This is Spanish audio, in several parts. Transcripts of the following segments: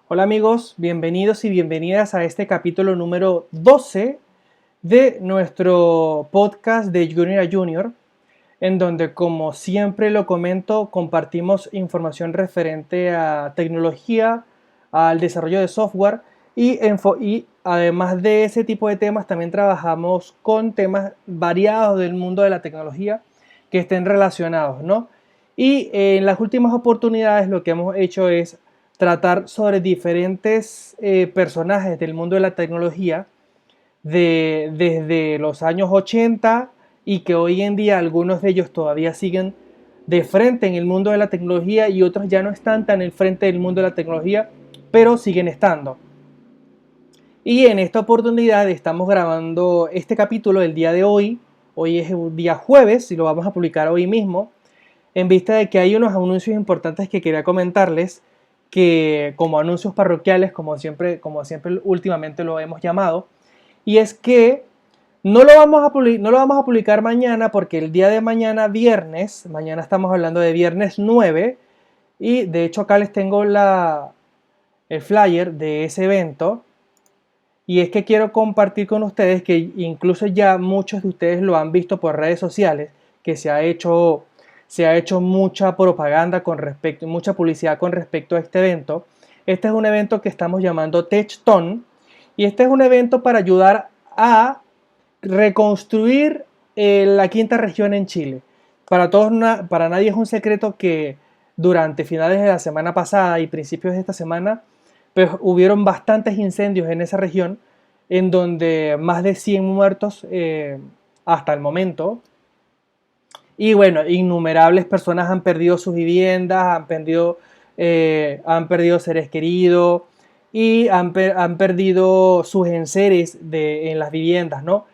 Hola amigos, bienvenidos y bienvenidas a este capítulo número 12 de nuestro podcast de Junior a Junior, en donde, como siempre lo comento, compartimos información referente a tecnología, al desarrollo de software y además de ese tipo de temas también trabajamos con temas variados del mundo de la tecnología que estén relacionados, ¿no? Y en las últimas oportunidades lo que hemos hecho es tratar sobre diferentes personajes del mundo de la tecnología desde los años 80 y que hoy en día algunos de ellos todavía siguen de frente en el mundo de la tecnología y otros ya no están tan en frente del mundo de la tecnología, pero siguen estando. Y en esta oportunidad estamos grabando este capítulo el día de hoy. Hoy es un día jueves y lo vamos a publicar hoy mismo, en vista de que hay unos anuncios importantes que quería comentarles, que como anuncios parroquiales, como siempre últimamente lo hemos llamado, y es que no lo vamos a publicar mañana porque el día de mañana, viernes, mañana estamos hablando de viernes 9, y de hecho acá les tengo el flyer de ese evento, y es que quiero compartir con ustedes que incluso ya muchos de ustedes lo han visto por redes sociales, que se ha hecho mucha propaganda con respecto, mucha publicidad con respecto a este evento. Este es un evento que estamos llamando TechTon, y este es un evento para ayudar a reconstruir la quinta región en Chile. Para nadie es un secreto que durante finales de la semana pasada y principios de esta semana, pues hubieron bastantes incendios en esa región, en donde más de 100 muertos hasta el momento. Y bueno, innumerables personas han perdido sus viviendas, han perdido seres queridos y han perdido sus enseres en las viviendas, ¿no?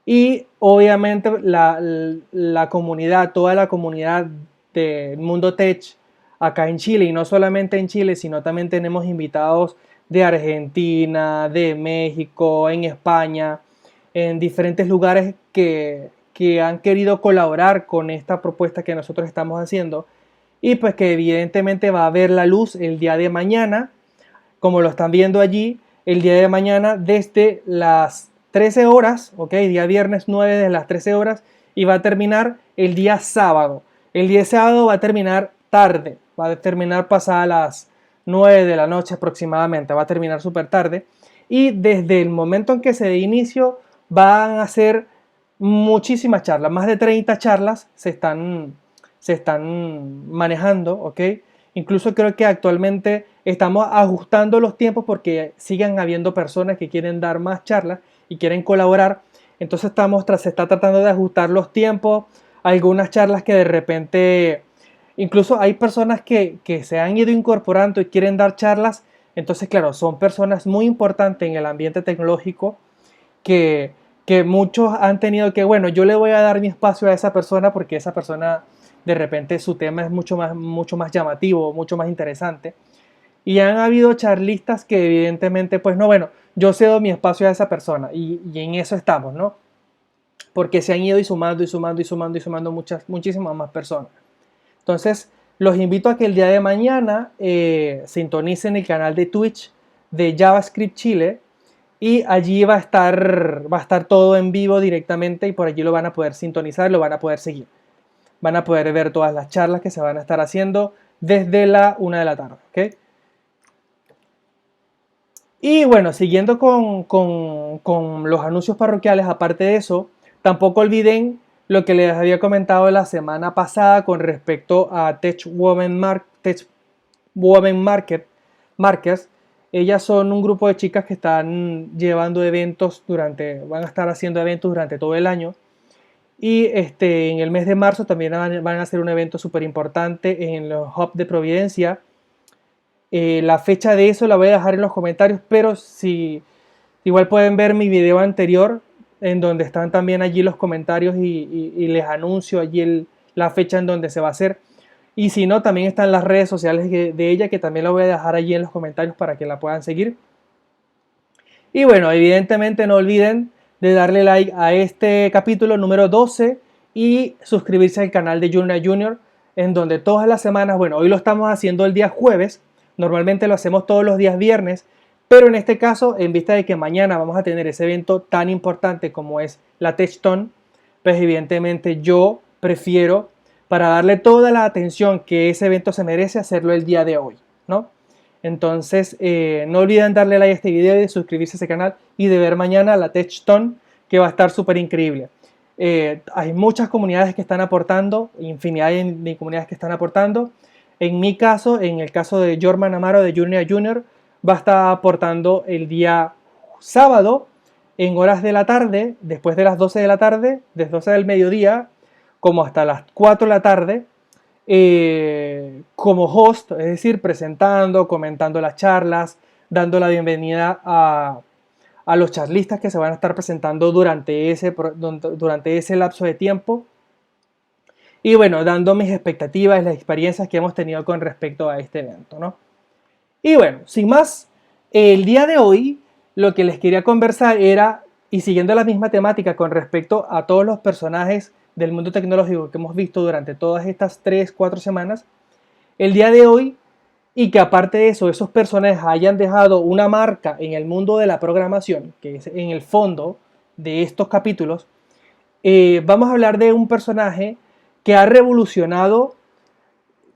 Y obviamente la comunidad, toda la comunidad del mundo tech acá en Chile, y no solamente en Chile, sino también tenemos invitados de Argentina, de México, en España, en diferentes lugares que han querido colaborar con esta propuesta que nosotros estamos haciendo, y pues que evidentemente va a ver la luz el día de mañana, como lo están viendo allí, el día de mañana desde las 13 horas, ok, día viernes 9 de las 13 horas, y va a terminar el día sábado. El día sábado va a terminar tarde, va a terminar pasada las 9 de la noche aproximadamente, va a terminar súper tarde, y desde el momento en que se dé inicio van a ser muchísimas charlas, más de 30 charlas se están manejando, ¿ok? Incluso creo que actualmente estamos ajustando los tiempos porque sigan habiendo personas que quieren dar más charlas y quieren colaborar. Entonces se está tratando de ajustar los tiempos. Algunas charlas que de repente, incluso hay personas que se han ido incorporando y quieren dar charlas. Entonces, claro, son personas muy importantes en el ambiente tecnológico que, que muchos han tenido que, bueno, yo le voy a dar mi espacio a esa persona porque esa persona de repente su tema es mucho más llamativo, mucho más interesante. Y han habido charlistas que evidentemente, pues no, bueno, yo cedo mi espacio a esa persona y en eso estamos, ¿no? Porque se han ido y sumando y sumando y sumando y sumando muchísimas más personas. Entonces, los invito a que el día de mañana sintonicen el canal de Twitch de JavaScript Chile, y allí va a estar todo en vivo directamente, y por allí lo van a poder sintonizar, lo van a poder seguir. Van a poder ver todas las charlas que se van a estar haciendo desde la 1 de la tarde, ¿ok? Y bueno, siguiendo con los anuncios parroquiales, aparte de eso, tampoco olviden lo que les había comentado la semana pasada con respecto a Tech Women Markets. Ellas son un grupo de chicas que están llevando van a estar haciendo eventos durante todo el año. Y en el mes de marzo también van a hacer un evento súper importante en los Hub de Providencia. La fecha de eso la voy a dejar en los comentarios, pero si igual pueden ver mi video anterior en donde están también allí los comentarios, y les anuncio allí la fecha en donde se va a hacer. Y si no, también están las redes sociales de ella, que también la voy a dejar allí en los comentarios para que la puedan seguir. Y bueno, evidentemente no olviden de darle like a este capítulo número 12 y suscribirse al canal de Junior Junior, en donde todas las semanas, bueno, hoy lo estamos haciendo el día jueves, Normalmente lo hacemos todos los días viernes, pero en este caso, en vista de que mañana vamos a tener ese evento tan importante como es la TechTon, pues evidentemente yo prefiero, para darle toda la atención que ese evento se merece, hacerlo el día de hoy, ¿no? Entonces, no olviden darle like a este video y de suscribirse a ese canal y de ver mañana la TechTon, que va a estar súper increíble. Hay muchas comunidades que están aportando, infinidad de comunidades que están aportando. En mi caso, en el caso de Jorman Amaro de Junior Junior, va a estar aportando el día sábado en horas de la tarde, después de las 12 de la tarde, desde 12 del mediodía, como hasta las 4 de la tarde, como host, es decir, presentando, comentando las charlas, dando la bienvenida a los charlistas que se van a estar presentando durante ese lapso de tiempo. Y bueno, dando mis expectativas, las experiencias que hemos tenido con respecto a este evento, ¿no? Y bueno, sin más, el día de hoy lo que les quería conversar era, y siguiendo la misma temática con respecto a todos los personajes del mundo tecnológico que hemos visto durante todas estas 3-4 semanas, el día de hoy, y que aparte de eso, esos personajes hayan dejado una marca en el mundo de la programación, que es en el fondo de estos capítulos, vamos a hablar de un personaje que ha revolucionado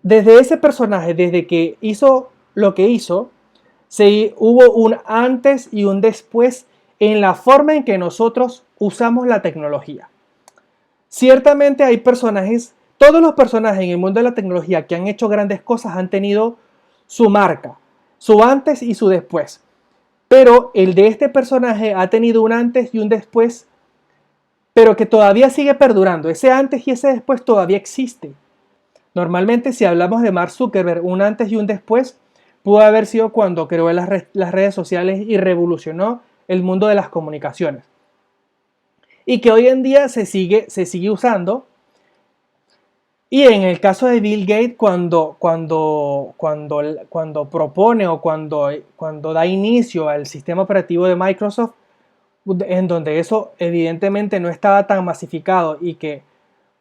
desde ese personaje, desde que hizo lo que hizo, hubo un antes y un después en la forma en que nosotros usamos la tecnología. Ciertamente hay personajes, todos los personajes en el mundo de la tecnología que han hecho grandes cosas han tenido su marca, su antes y su después. Pero el de este personaje ha tenido un antes y un después, pero que todavía sigue perdurando. Ese antes y ese después todavía existe. Normalmente, si hablamos de Mark Zuckerberg, un antes y un después, pudo haber sido cuando creó las redes sociales y revolucionó el mundo de las comunicaciones. Y que hoy en día se sigue usando. Y en el caso de Bill Gates, cuando propone o cuando da inicio al sistema operativo de Microsoft, en donde eso evidentemente no estaba tan masificado y que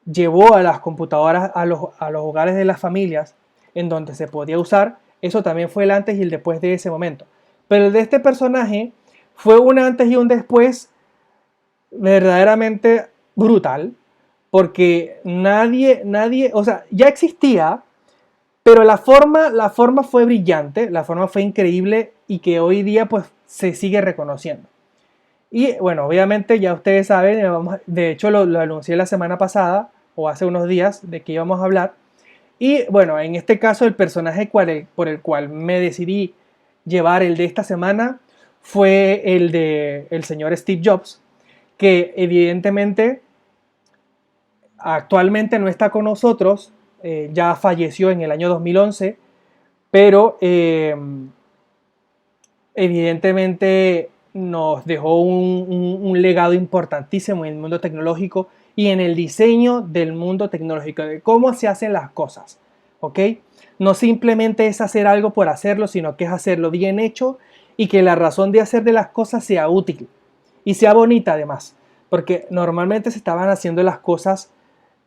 llevó a las computadoras a los hogares de las familias, en donde se podía usar, eso también fue el antes y el después de ese momento. Pero el de este personaje fue un antes y un después verdaderamente brutal, porque nadie, o sea, ya existía, pero la forma fue brillante, la forma fue increíble y que hoy día pues se sigue reconociendo. Y bueno, obviamente ya ustedes saben, de hecho lo anuncié la semana pasada o hace unos días de que íbamos a hablar. Y bueno, en este caso el personaje por el cual me decidí llevar el de esta semana fue el de el señor Steve Jobs, que evidentemente actualmente no está con nosotros, ya falleció en el año 2011, pero evidentemente nos dejó un legado importantísimo en el mundo tecnológico y en el diseño del mundo tecnológico, de cómo se hacen las cosas, ¿ok? No simplemente es hacer algo por hacerlo, sino que es hacerlo bien hecho y que la razón de hacer de las cosas sea útil y sea bonita además, porque normalmente se estaban haciendo las cosas,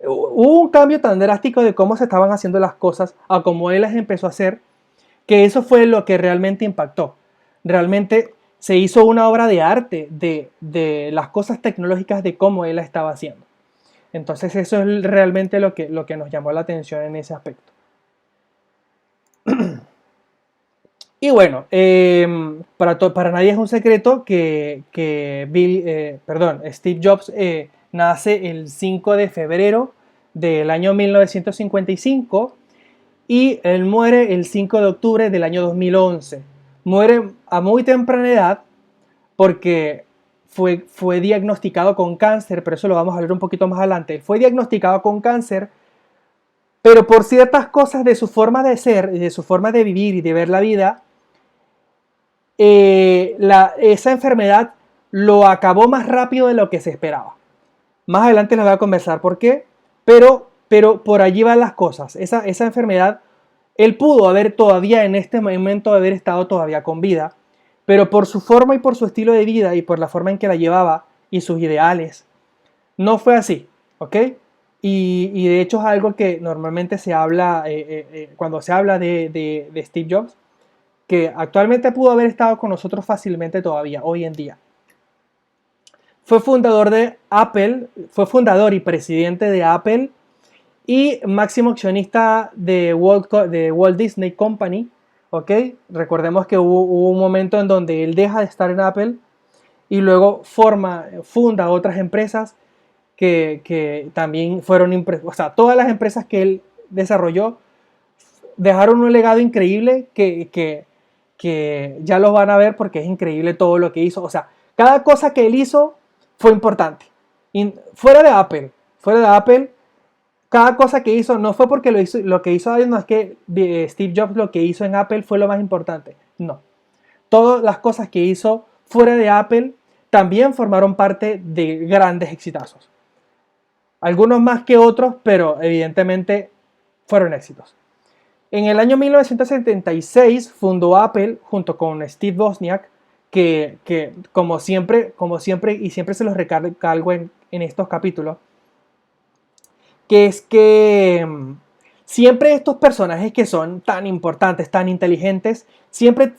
hubo un cambio tan drástico de cómo se estaban haciendo las cosas a cómo él las empezó a hacer, que eso fue lo que realmente impactó. Realmente se hizo una obra de arte de las cosas tecnológicas de cómo él la estaba haciendo. Entonces eso es realmente lo que nos llamó la atención en ese aspecto. Y bueno, para nadie es un secreto que Steve Jobs nace el 5 de febrero del año 1955 y él muere el 5 de octubre del año 2011. Muere a muy temprana edad porque fue diagnosticado con cáncer, pero eso lo vamos a ver un poquito más adelante. Fue diagnosticado con cáncer, pero por ciertas cosas de su forma de ser, de su forma de vivir y de ver la vida, esa enfermedad lo acabó más rápido de lo que se esperaba. Más adelante les voy a conversar por qué, pero por allí van las cosas. Esa enfermedad, él pudo haber todavía en este momento haber estado todavía con vida, pero por su forma y por su estilo de vida y por la forma en que la llevaba y sus ideales, no fue así, ¿ok? Y de hecho es algo que normalmente se habla, cuando se habla de Steve Jobs, que actualmente pudo haber estado con nosotros fácilmente todavía, hoy en día. Fue fundador de Apple, fue fundador y presidente de Apple y máximo accionista de Walt Disney Company, ¿ok? Recordemos que hubo un momento en donde él deja de estar en Apple y luego funda otras empresas que también fueron, o sea, todas las empresas que él desarrolló dejaron un legado increíble que ya los van a ver porque es increíble todo lo que hizo. O sea, cada cosa que él hizo fue importante. Y fuera de Apple, cada cosa que hizo no fue porque lo que hizo, no es que Steve Jobs lo que hizo en Apple fue lo más importante. No. Todas las cosas que hizo fuera de Apple también formaron parte de grandes exitazos. Algunos más que otros, pero evidentemente fueron éxitos. En el año 1976 fundó Apple junto con Steve Wozniak, que como siempre y siempre se los recalco en estos capítulos, que es que siempre estos personajes que son tan importantes, tan inteligentes, siempre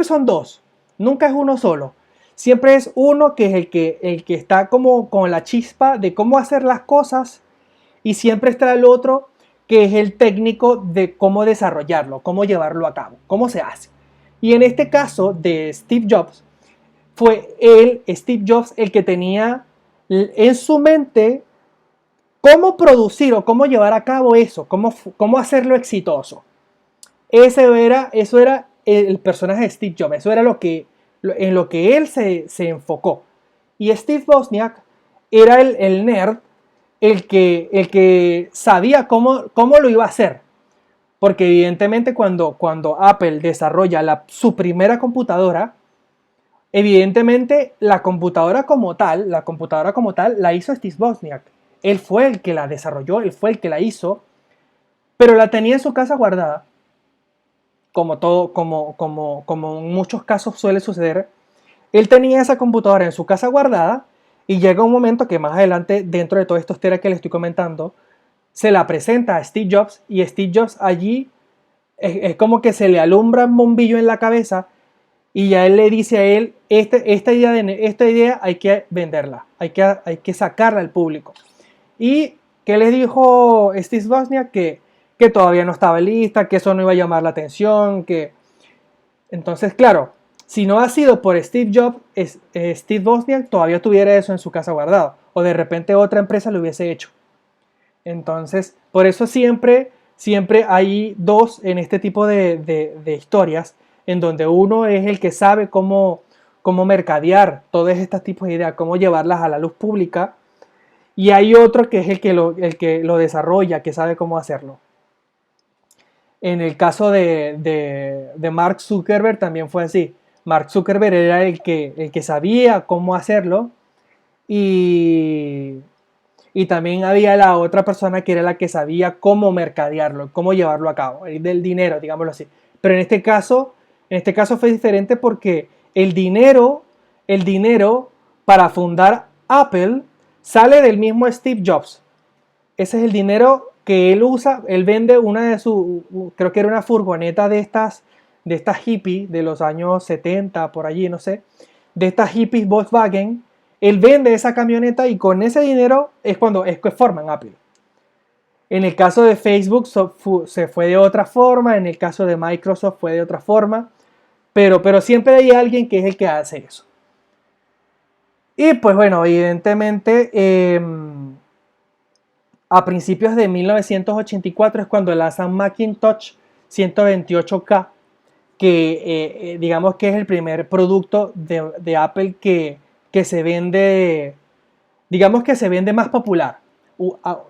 son dos, nunca es uno solo. Siempre es uno que es el que está como con la chispa de cómo hacer las cosas y siempre está el otro que es el técnico de cómo desarrollarlo, cómo llevarlo a cabo, cómo se hace. Y en este caso de Steve Jobs, fue Steve Jobs, el que tenía en su mente cómo producir o cómo llevar a cabo eso, cómo hacerlo exitoso. Eso era el personaje de Steve Jobs, eso era en lo que él se enfocó. Y Steve Wozniak era el nerd, el que sabía cómo lo iba a hacer. Porque evidentemente cuando Apple desarrolla su primera computadora, evidentemente la computadora como tal la hizo Steve Wozniak. Él fue el que la desarrolló, él fue el que la hizo, pero la tenía en su casa guardada, como en muchos casos suele suceder. Él tenía esa computadora en su casa guardada y llega un momento que más adelante, dentro de toda esta historia que le estoy comentando, se la presenta a Steve Jobs y Steve Jobs allí es como que se le alumbra un bombillo en la cabeza y ya él le dice a él, esta idea hay que venderla, hay que sacarla al público. Y que le dijo Steve Wozniak que todavía no estaba lista, que eso no iba a llamar la atención, Entonces, claro, si no ha sido por Steve Jobs, Steve Wozniak todavía tuviera eso en su casa guardado, o de repente otra empresa lo hubiese hecho. Entonces, por eso siempre hay dos en este tipo de historias, en donde uno es el que sabe cómo mercadear todos estos tipos de ideas, cómo llevarlas a la luz pública, y hay otro que es el que lo desarrolla, que sabe cómo hacerlo. En el caso de Mark Zuckerberg también fue así. Mark Zuckerberg era el que sabía cómo hacerlo y también había la otra persona que era la que sabía cómo mercadearlo, cómo llevarlo a cabo, el del dinero, digámoslo así. Pero en este caso fue diferente porque el dinero para fundar Apple sale del mismo Steve Jobs. Ese es el dinero que él usa. Él vende creo que era una furgoneta de estas hippies de los años 70, por allí, no sé, de estas hippies Volkswagen. Él vende esa camioneta y con ese dinero es que forman Apple. En el caso de Facebook se fue de otra forma, en el caso de Microsoft fue de otra forma, pero siempre hay alguien que es el que hace eso. Y pues bueno, evidentemente a principios de 1984 es cuando lanzan Macintosh 128K, que digamos que es el primer producto de Apple que se vende, digamos que se vende más popular.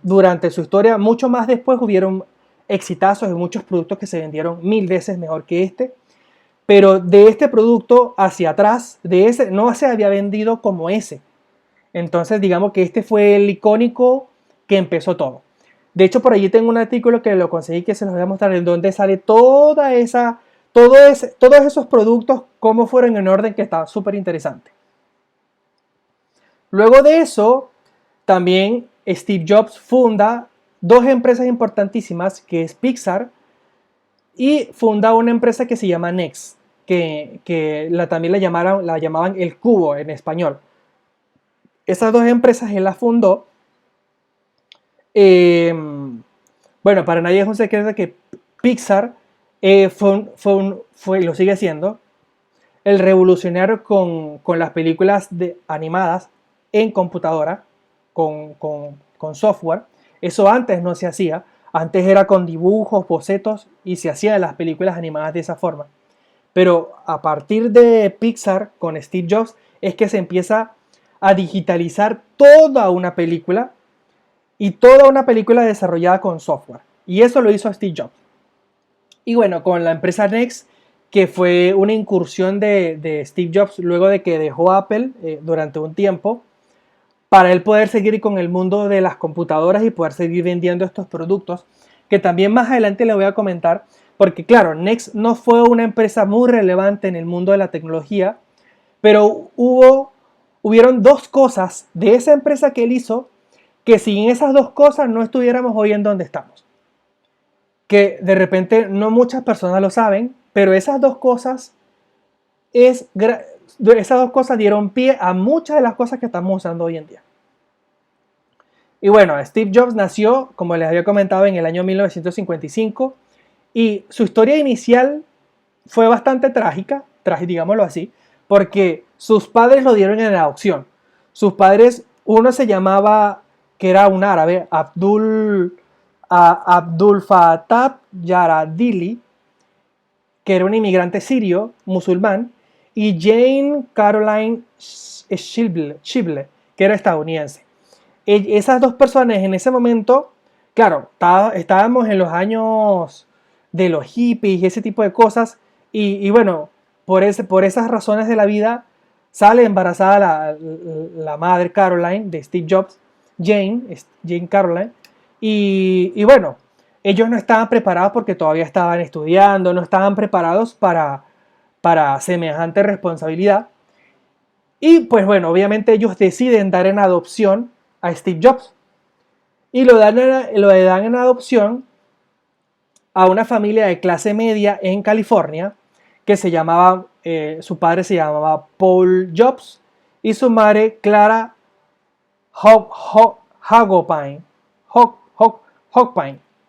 Durante su historia, mucho más después hubieron exitazos y muchos productos que se vendieron 1000 veces mejor que este, pero de este producto hacia atrás, de ese no se había vendido como ese. Entonces digamos que este fue el icónico que empezó todo. De hecho, por allí tengo un artículo que lo conseguí, que se los voy a mostrar, en donde sale todos esos productos, cómo fueron en orden, que está súper interesante. Luego de eso, también Steve Jobs funda dos empresas importantísimas, que es Pixar y funda una empresa que se llama Next, que también la llamaban El Cubo en español. Esas dos empresas él las fundó. Eh, bueno, para nadie es un secreto que Pixar fue, lo sigue siendo, el revolucionario con las películas animadas en computadora, con software. Eso antes no se hacía. Antes era con dibujos, bocetos y se hacían las películas animadas de esa forma. Pero a partir de Pixar con Steve Jobs es que se empieza a digitalizar toda una película y toda una película desarrollada con software. Y eso lo hizo Steve Jobs. Y bueno, con la empresa Next, que fue una incursión de Steve Jobs luego de que dejó Apple durante un tiempo, para él poder seguir con el mundo de las computadoras y poder seguir vendiendo estos productos, que también más adelante le voy a comentar, porque claro, Next no fue una empresa muy relevante en el mundo de la tecnología, pero hubieron dos cosas de esa empresa que él hizo, que sin esas dos cosas no estuviéramos hoy en donde estamos. Que de repente no muchas personas lo saben, pero esas dos cosas dieron pie a muchas de las cosas que estamos usando hoy en día. Y bueno, Steve Jobs nació, como les había comentado, en el año 1955 y su historia inicial fue bastante trágica, digámoslo así, porque sus padres lo dieron en adopción. Sus padres, uno se llamaba, que era un árabe, Abdul Fattah Yaradili, que era un inmigrante sirio, musulmán, y Jane Caroline Shible, que era estadounidense. Esas dos personas en ese momento, claro, estábamos en los años de los hippies y ese tipo de cosas, y bueno, por esas razones de la vida, sale embarazada la madre Caroline de Steve Jobs, Jane Caroline, y bueno, ellos no estaban preparados porque todavía estaban estudiando, no estaban preparados para semejante responsabilidad. Y pues bueno, obviamente ellos deciden dar en adopción a Steve Jobs. Y lo dan en adopción a una familia de clase media en California que se llamaba, su padre se llamaba Paul Jobs y su madre Clara Hogopine,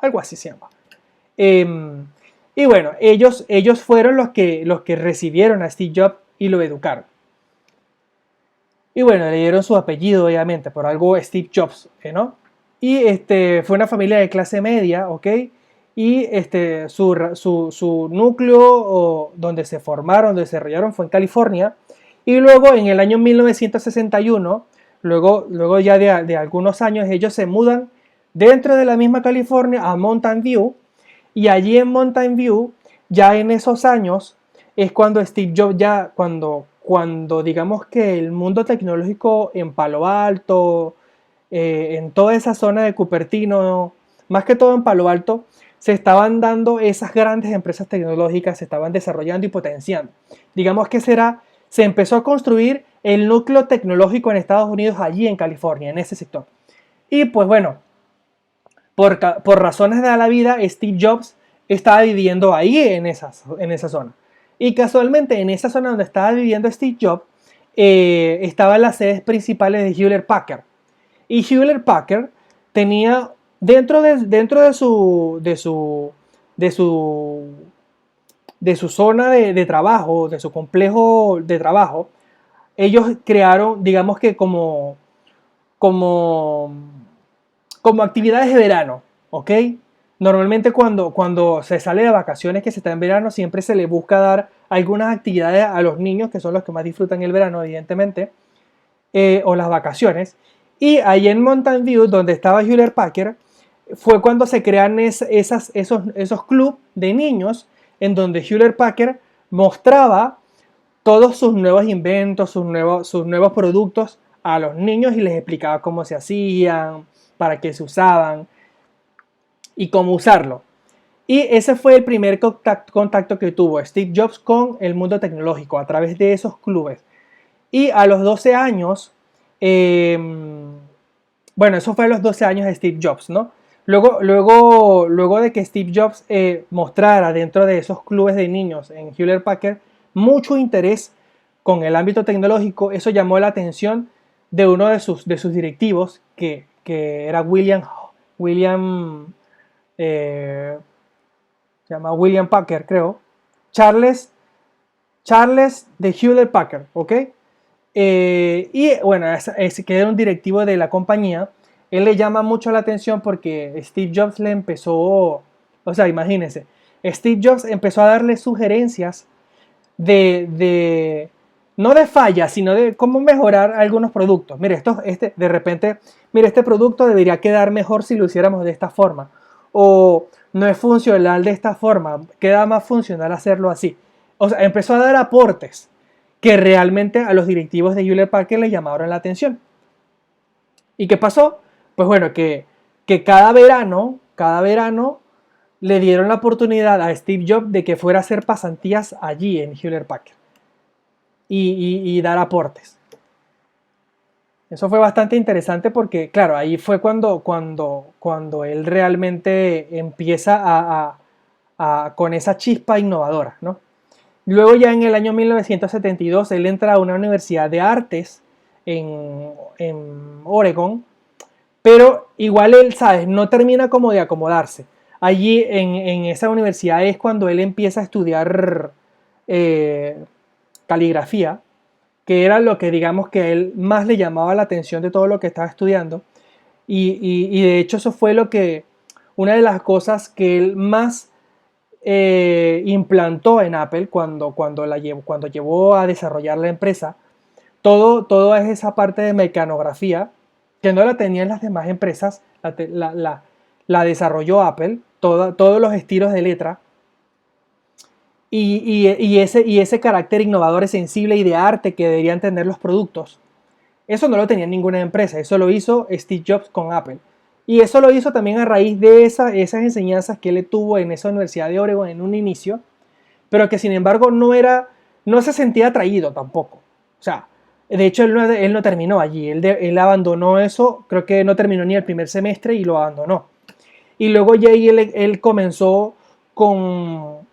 algo así se llama. Y bueno, ellos fueron los que recibieron a Steve Jobs y lo educaron. Y bueno, le dieron su apellido, obviamente, por algo Steve Jobs, ¿no? Y fue una familia de clase media, ¿ok? Y su núcleo donde se formaron, donde se desarrollaron fue en California. Y luego en el año 1961, luego ya de algunos años, ellos se mudan dentro de la misma California a Mountain View. Y allí en Mountain View, ya en esos años, es cuando Steve Jobs ya, cuando digamos que el mundo tecnológico en Palo Alto, en toda esa zona de Cupertino, más que todo en Palo Alto, se estaban dando esas grandes empresas tecnológicas, se estaban desarrollando y potenciando. Digamos que se empezó a construir el núcleo tecnológico en Estados Unidos, allí en California, en ese sector. Y pues bueno, por razones de la vida, Steve Jobs estaba viviendo ahí en esa zona. Y casualmente en esa zona donde estaba viviendo Steve Jobs, estaban las sedes principales de Hewlett Packard. Y Hewlett Packard tenía dentro de su zona de trabajo, de su complejo de trabajo, ellos crearon, digamos que como actividades de verano, ¿ok? Normalmente cuando se sale de vacaciones, que se está en verano, siempre se le busca dar algunas actividades a los niños, que son los que más disfrutan el verano, evidentemente, o las vacaciones. Y ahí en Mountain View, donde estaba Hewlett Packard, fue cuando se crean esos clubes de niños, en donde Hewlett Packard mostraba todos sus nuevos inventos, sus nuevos productos a los niños y les explicaba cómo se hacían, para qué se usaban y cómo usarlo. Y ese fue el primer contacto que tuvo Steve Jobs con el mundo tecnológico a través de esos clubes. Y a los 12 años, bueno, eso fue a los 12 años de Steve Jobs, ¿no? Luego de que Steve Jobs mostrara dentro de esos clubes de niños en Hewlett Packard mucho interés con el ámbito tecnológico, eso llamó la atención de uno de sus directivos, que era William, eh, se llama William Packard, creo, Charles, Charles de Hewlett Packard, ¿ok? Y bueno, que era un directivo de la compañía. Él le llama mucho la atención porque Steve Jobs le empezó, o sea, imagínense, Steve Jobs empezó a darle sugerencias de no de fallas, sino de cómo mejorar algunos productos. Mire, de repente, mire, este producto debería quedar mejor si lo hiciéramos de esta forma. O no es funcional de esta forma, queda más funcional hacerlo así. O sea, empezó a dar aportes que realmente a los directivos de Hewlett Packard le llamaron la atención. ¿Y qué pasó? Pues bueno, que cada verano le dieron la oportunidad a Steve Jobs de que fuera a hacer pasantías allí en Hewlett Packard y dar aportes. Eso fue bastante interesante porque, claro, ahí fue cuando él realmente empieza con esa chispa innovadora, ¿no? Luego ya en el año 1972 él entra a una universidad de artes en Oregon, pero igual él, ¿sabes? No termina como de acomodarse. Allí en esa universidad es cuando él empieza a estudiar eh, caligrafía, que era lo que digamos que a él más le llamaba la atención de todo lo que estaba estudiando. Y de hecho eso fue una de las cosas que él más implantó en Apple cuando llevó a desarrollar la empresa. Todo es esa parte de mecanografía que no la tenían las demás empresas, la desarrolló Apple, todos los estilos de letra y ese carácter innovador, sensible y de arte que deberían tener los productos. Eso no lo tenía ninguna empresa, eso lo hizo Steve Jobs con Apple. Y eso lo hizo también a raíz de esas enseñanzas que él tuvo en esa Universidad de Oregon en un inicio, pero que sin embargo no se sentía atraído tampoco. O sea, de hecho él no terminó allí, él abandonó eso, creo que no terminó ni el primer semestre y lo abandonó. Y luego ya ahí él comenzó con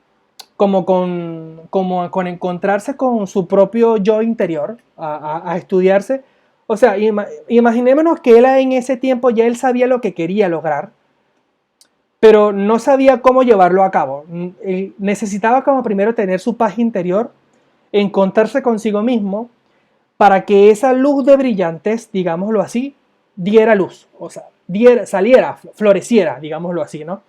encontrarse con su propio yo interior, a estudiarse. O sea, imaginémonos que él en ese tiempo ya él sabía lo que quería lograr, pero no sabía cómo llevarlo a cabo. Él necesitaba como primero tener su paz interior, encontrarse consigo mismo, para que esa luz de brillantes, digámoslo así, diera luz, o sea, saliera, floreciera, digámoslo así, ¿no?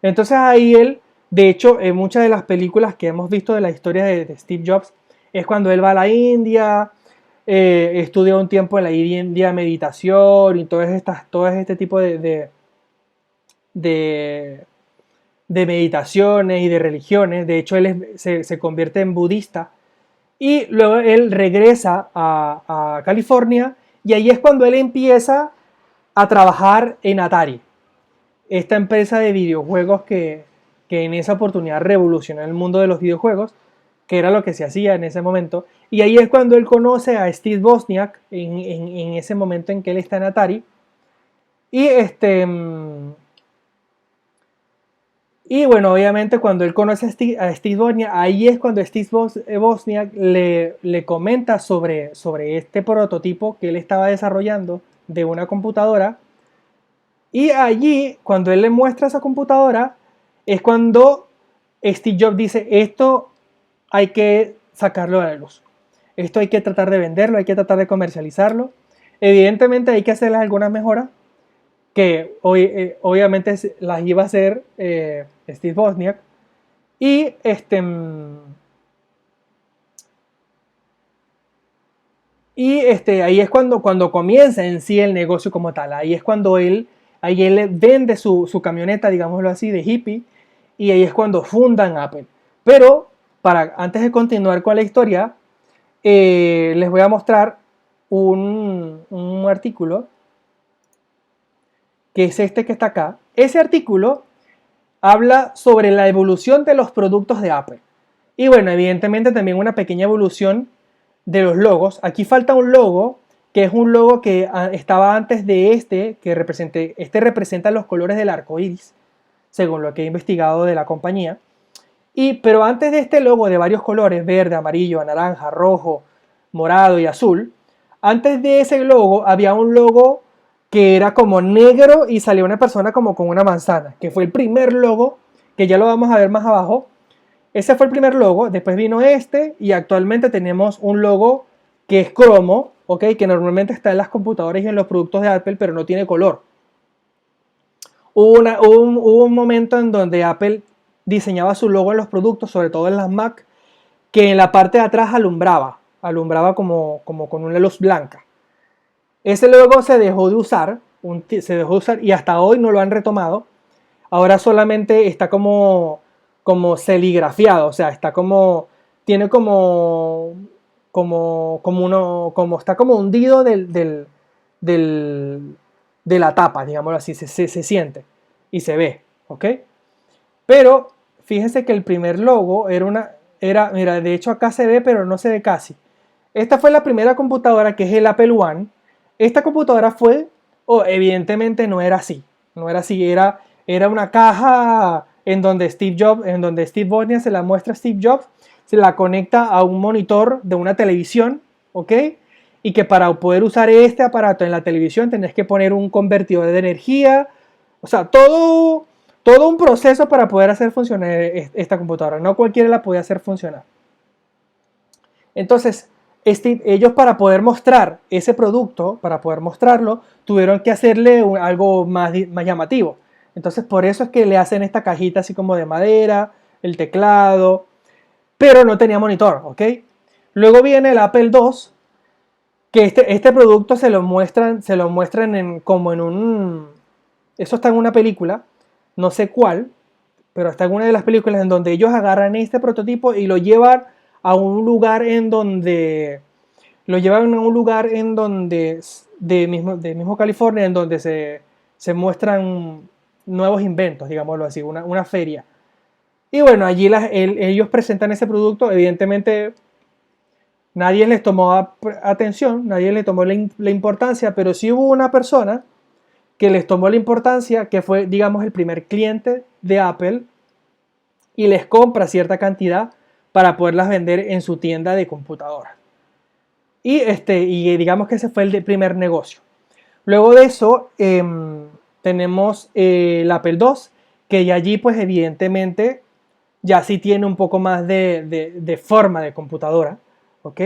Entonces ahí él, de hecho, en muchas de las películas que hemos visto de la historia de Steve Jobs, es cuando él va a la India, estudia un tiempo en la India meditación y todo este tipo de, de meditaciones y de religiones. De hecho, él se convierte en budista y luego él regresa a California y ahí es cuando él empieza a trabajar en Atari, esta empresa de videojuegos que en esa oportunidad revolucionó el mundo de los videojuegos, que era lo que se hacía en ese momento. Y ahí es cuando él conoce a Steve Wozniak en ese momento en que él está en Atari. Y y bueno, obviamente cuando él conoce a Steve Wozniak, ahí es cuando Steve Wozniak le comenta sobre este prototipo que él estaba desarrollando de una computadora. Y allí, cuando él le muestra esa computadora, es cuando Steve Jobs dice, esto hay que sacarlo a la luz. Esto hay que tratar de venderlo, hay que tratar de comercializarlo. Evidentemente hay que hacerle algunas mejoras, que obviamente las iba a hacer Steve Wozniak. Y ahí es cuando comienza en sí el negocio como tal. Ahí él vende su camioneta, digámoslo así, de hippie. Y ahí es cuando fundan Apple. Pero, antes de continuar con la historia, les voy a mostrar un artículo, que es este que está acá. Ese artículo habla sobre la evolución de los productos de Apple. Y bueno, evidentemente también una pequeña evolución de los logos. Aquí falta un logo que es un logo que estaba antes de que representa los colores del arco iris, según lo que he investigado de la compañía. Pero antes de este logo de varios colores, verde, amarillo, naranja, rojo, morado y azul, antes de ese logo había un logo que era como negro y salía una persona como con una manzana, que fue el primer logo, que ya lo vamos a ver más abajo. Ese fue el primer logo, después vino y actualmente tenemos un logo que es cromo, ¿ok? Que normalmente está en las computadoras y en los productos de Apple, pero no tiene color. Hubo un momento en donde Apple diseñaba su logo en los productos, sobre todo en las Mac, que en la parte de atrás alumbraba como con una luz blanca. Ese logo se dejó de usar, y hasta hoy no lo han retomado. Ahora solamente está como serigrafiado, o sea, está tiene está como hundido de la tapa, digámoslo así, se siente y se ve, ¿ok? Pero fíjense que el primer logo mira, de hecho acá se ve, pero no se ve casi. Esta fue la primera computadora, que es el Apple One. Esta computadora evidentemente no era así, era una caja en donde Steve Wozniak se la muestra a Steve Jobs, se la conecta a un monitor de una televisión, ¿ok? Y que para poder usar este aparato en la televisión tenés que poner un convertidor de energía, o sea, todo un proceso para poder hacer funcionar esta computadora. No cualquiera la podía hacer funcionar. Entonces, ellos, para poder mostrar ese producto, para poder mostrarlo, tuvieron que hacerle algo más llamativo. Entonces, por eso es que le hacen esta cajita así como de madera, el teclado, pero no tenía monitor, ¿ok? Luego viene el Apple II, que este producto se lo muestran como en un... Eso está en una película, no sé cuál, pero está en una de las películas en donde ellos agarran este prototipo y lo llevan a un lugar en donde... de mismo California, en donde se muestran nuevos inventos, digámoslo así, una feria. Y bueno, allí ellos presentan ese producto. Evidentemente nadie les tomó atención, nadie le tomó la importancia, pero sí hubo una persona que les tomó la importancia, que fue, digamos, el primer cliente de Apple, y les compra cierta cantidad para poderlas vender en su tienda de computadoras. Y digamos que ese fue el primer negocio. Luego de eso tenemos el Apple II, que ya allí pues evidentemente ya sí tiene un poco más de forma de computadora, ¿ok?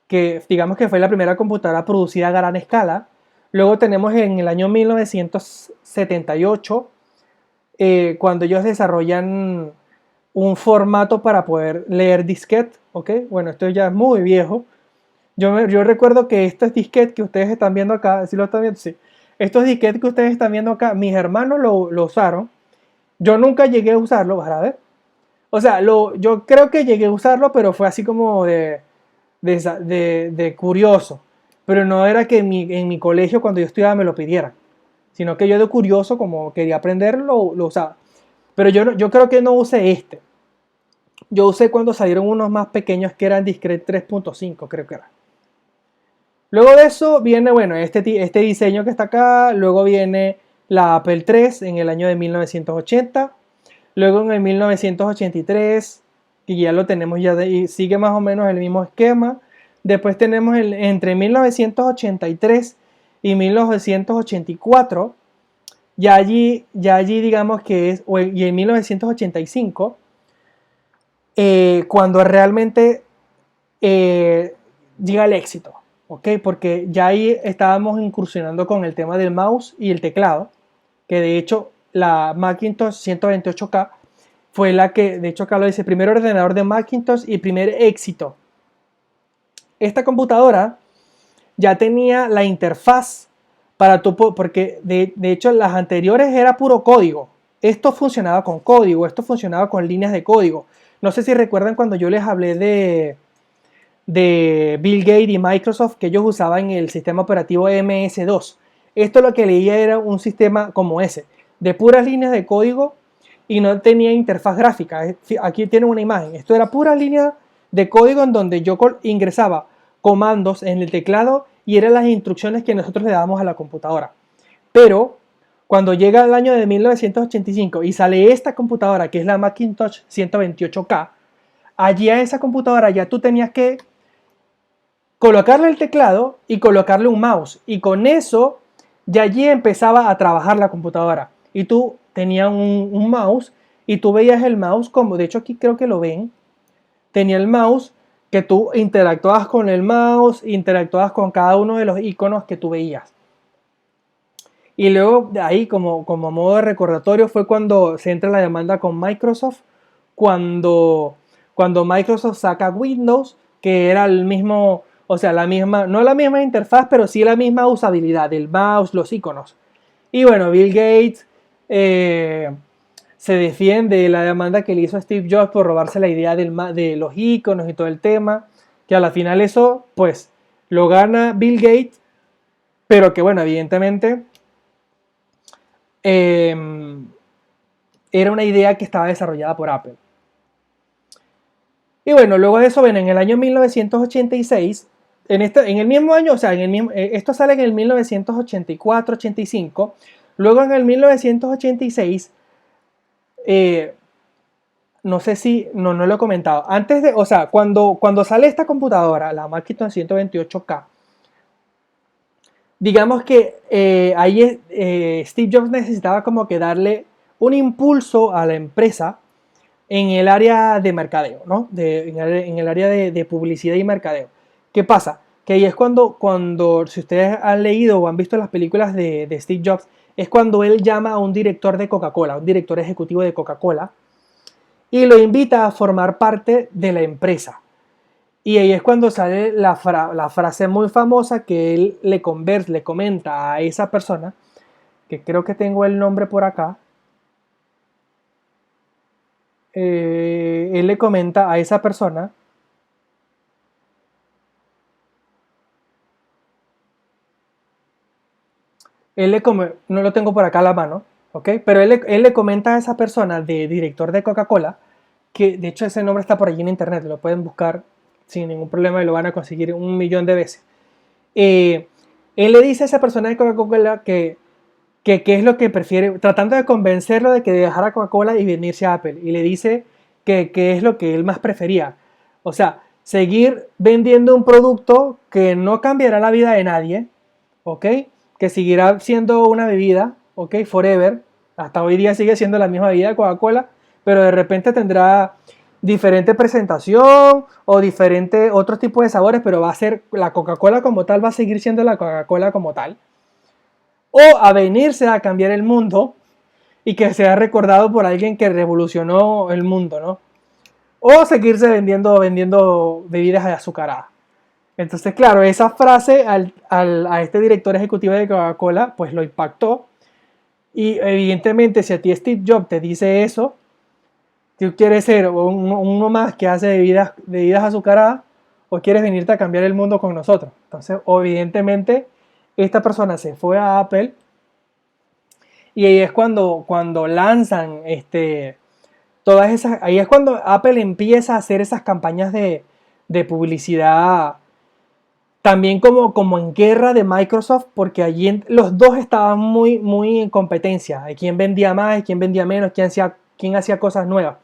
Que digamos que fue la primera computadora producida a gran escala. Luego tenemos en el año 1978, cuando ellos desarrollan un formato para poder leer disquete, ¿ok? Bueno, esto ya es muy viejo. Yo recuerdo que estos disquetes que ustedes están viendo acá, ¿sí lo están viendo? Sí. Estos disquetes que ustedes están viendo acá, mis hermanos lo usaron. Yo nunca llegué a usarlo, para ver. O sea, yo creo que llegué a usarlo, pero fue así como de curioso. Pero no era que en mi colegio, cuando yo estudiaba, me lo pidieran. Sino que yo de curioso, como quería aprender, lo usaba. Pero yo creo que no usé este. Yo usé cuando salieron unos más pequeños que eran disquete 3.5, creo que era. Luego de eso viene, bueno, este diseño que está acá. Luego viene la Apple III en el año de 1980. Luego en el 1983, que ya lo tenemos y sigue más o menos el mismo esquema. Después tenemos entre 1983 y 1984. Ya allí digamos que y en 1985, cuando realmente llega el éxito. ¿Ok? Porque ya ahí estábamos incursionando con el tema del mouse y el teclado, que de hecho la Macintosh 128K fue la que, de hecho acá lo dice, primer ordenador de Macintosh y primer éxito. Esta computadora ya tenía la interfaz porque de hecho las anteriores era puro código. Esto funcionaba con código, esto funcionaba con líneas de código. No sé si recuerdan cuando yo les hablé de Bill Gates y Microsoft, que ellos usaban el sistema operativo MS2. Esto lo que leía era un sistema como ese, de puras líneas de código y no tenía interfaz gráfica. Aquí tienen una imagen. Esto era puras líneas de código en donde yo ingresaba comandos en el teclado y eran las instrucciones que nosotros le dábamos a la computadora. Pero cuando llega el año de 1985 y sale esta computadora, que es la Macintosh 128K, allí a esa computadora ya tú tenías que colocarle el teclado y colocarle un mouse. Y con eso ya allí empezaba a trabajar la computadora. Y tú tenías un mouse y tú veías el mouse como, de hecho aquí creo que lo ven, tenía el mouse que tú interactuabas con el mouse, interactuabas con cada uno de los iconos que tú veías. Y luego de ahí, como modo de recordatorio, fue cuando se entra la demanda con Microsoft, cuando Microsoft saca Windows, que era el mismo, o sea, la misma, no la misma interfaz, pero sí la misma usabilidad, el mouse, los iconos. Y bueno, Bill Gates se defiende de la demanda que le hizo a Steve Jobs por robarse la idea de los iconos y todo el tema, que a la final eso, pues, lo gana Bill Gates, pero que bueno, evidentemente era una idea que estaba desarrollada por Apple. Y bueno, luego de eso, ven, en el año 1986, en el mismo año, o sea, esto sale en el 1984-85, luego en el 1986, no sé si, no lo he comentado, antes de, o sea, cuando sale esta computadora, la Macintosh 128K, digamos que ahí Steve Jobs necesitaba como que darle un impulso a la empresa en el área de mercadeo, ¿no? En el área de publicidad y mercadeo. ¿Qué pasa? Que ahí es cuando, si ustedes han leído o han visto las películas de Steve Jobs, es cuando él llama a un director de Coca-Cola, un director ejecutivo de Coca-Cola, y lo invita a formar parte de la empresa. Y ahí es cuando sale la frase muy famosa que él le comenta a esa persona, que creo que tengo el nombre por acá. Él le comenta a esa persona, no lo tengo por acá a la mano, ¿ok? Pero él le comenta a esa persona de director de Coca-Cola, que de hecho ese nombre está por allí en internet, lo pueden buscar sin ningún problema y lo van a conseguir 1.000.000 de veces. Él le dice a esa persona de Coca-Cola que es lo que prefiere, tratando de convencerlo de que dejara Coca-Cola y venirse a Apple. Y le dice que es lo que él más prefería. O sea, seguir vendiendo un producto que no cambiará la vida de nadie, ¿ok? Que seguirá siendo una bebida, ¿ok? Forever. Hasta hoy día sigue siendo la misma bebida de Coca-Cola, pero de repente tendrá diferente presentación o diferente otro tipo de sabores, pero va a ser la Coca-Cola como tal, va a seguir siendo la Coca-Cola como tal. O a venirse a cambiar el mundo y que sea recordado por alguien que revolucionó el mundo, ¿no? O seguirse vendiendo bebidas azucaradas. Entonces, claro, esa frase a este director ejecutivo de Coca-Cola, pues lo impactó. Y evidentemente, si a ti Steve Jobs te dice eso, tú quieres ser uno más que hace bebidas azucaradas, o quieres venirte a cambiar el mundo con nosotros. Entonces, evidentemente, esta persona se fue a Apple. Y ahí es cuando lanzan todas esas. Ahí es cuando Apple empieza a hacer esas campañas de publicidad. También como en guerra de Microsoft, porque allí los dos estaban muy en competencia. De quién vendía más, quién vendía menos, quién hacía cosas nuevas.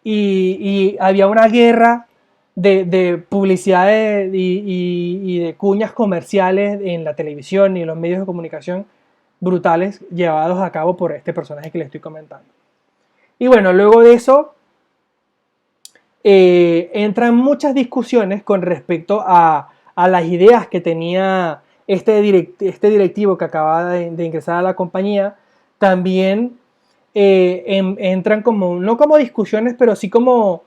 Y había una guerra de publicidad y de cuñas comerciales en la televisión y en los medios de comunicación brutales llevados a cabo por este personaje que le estoy comentando. Y bueno, luego de eso entran muchas discusiones con respecto a las ideas que tenía este directivo que acababa de ingresar a la compañía. También entran no como discusiones, pero sí como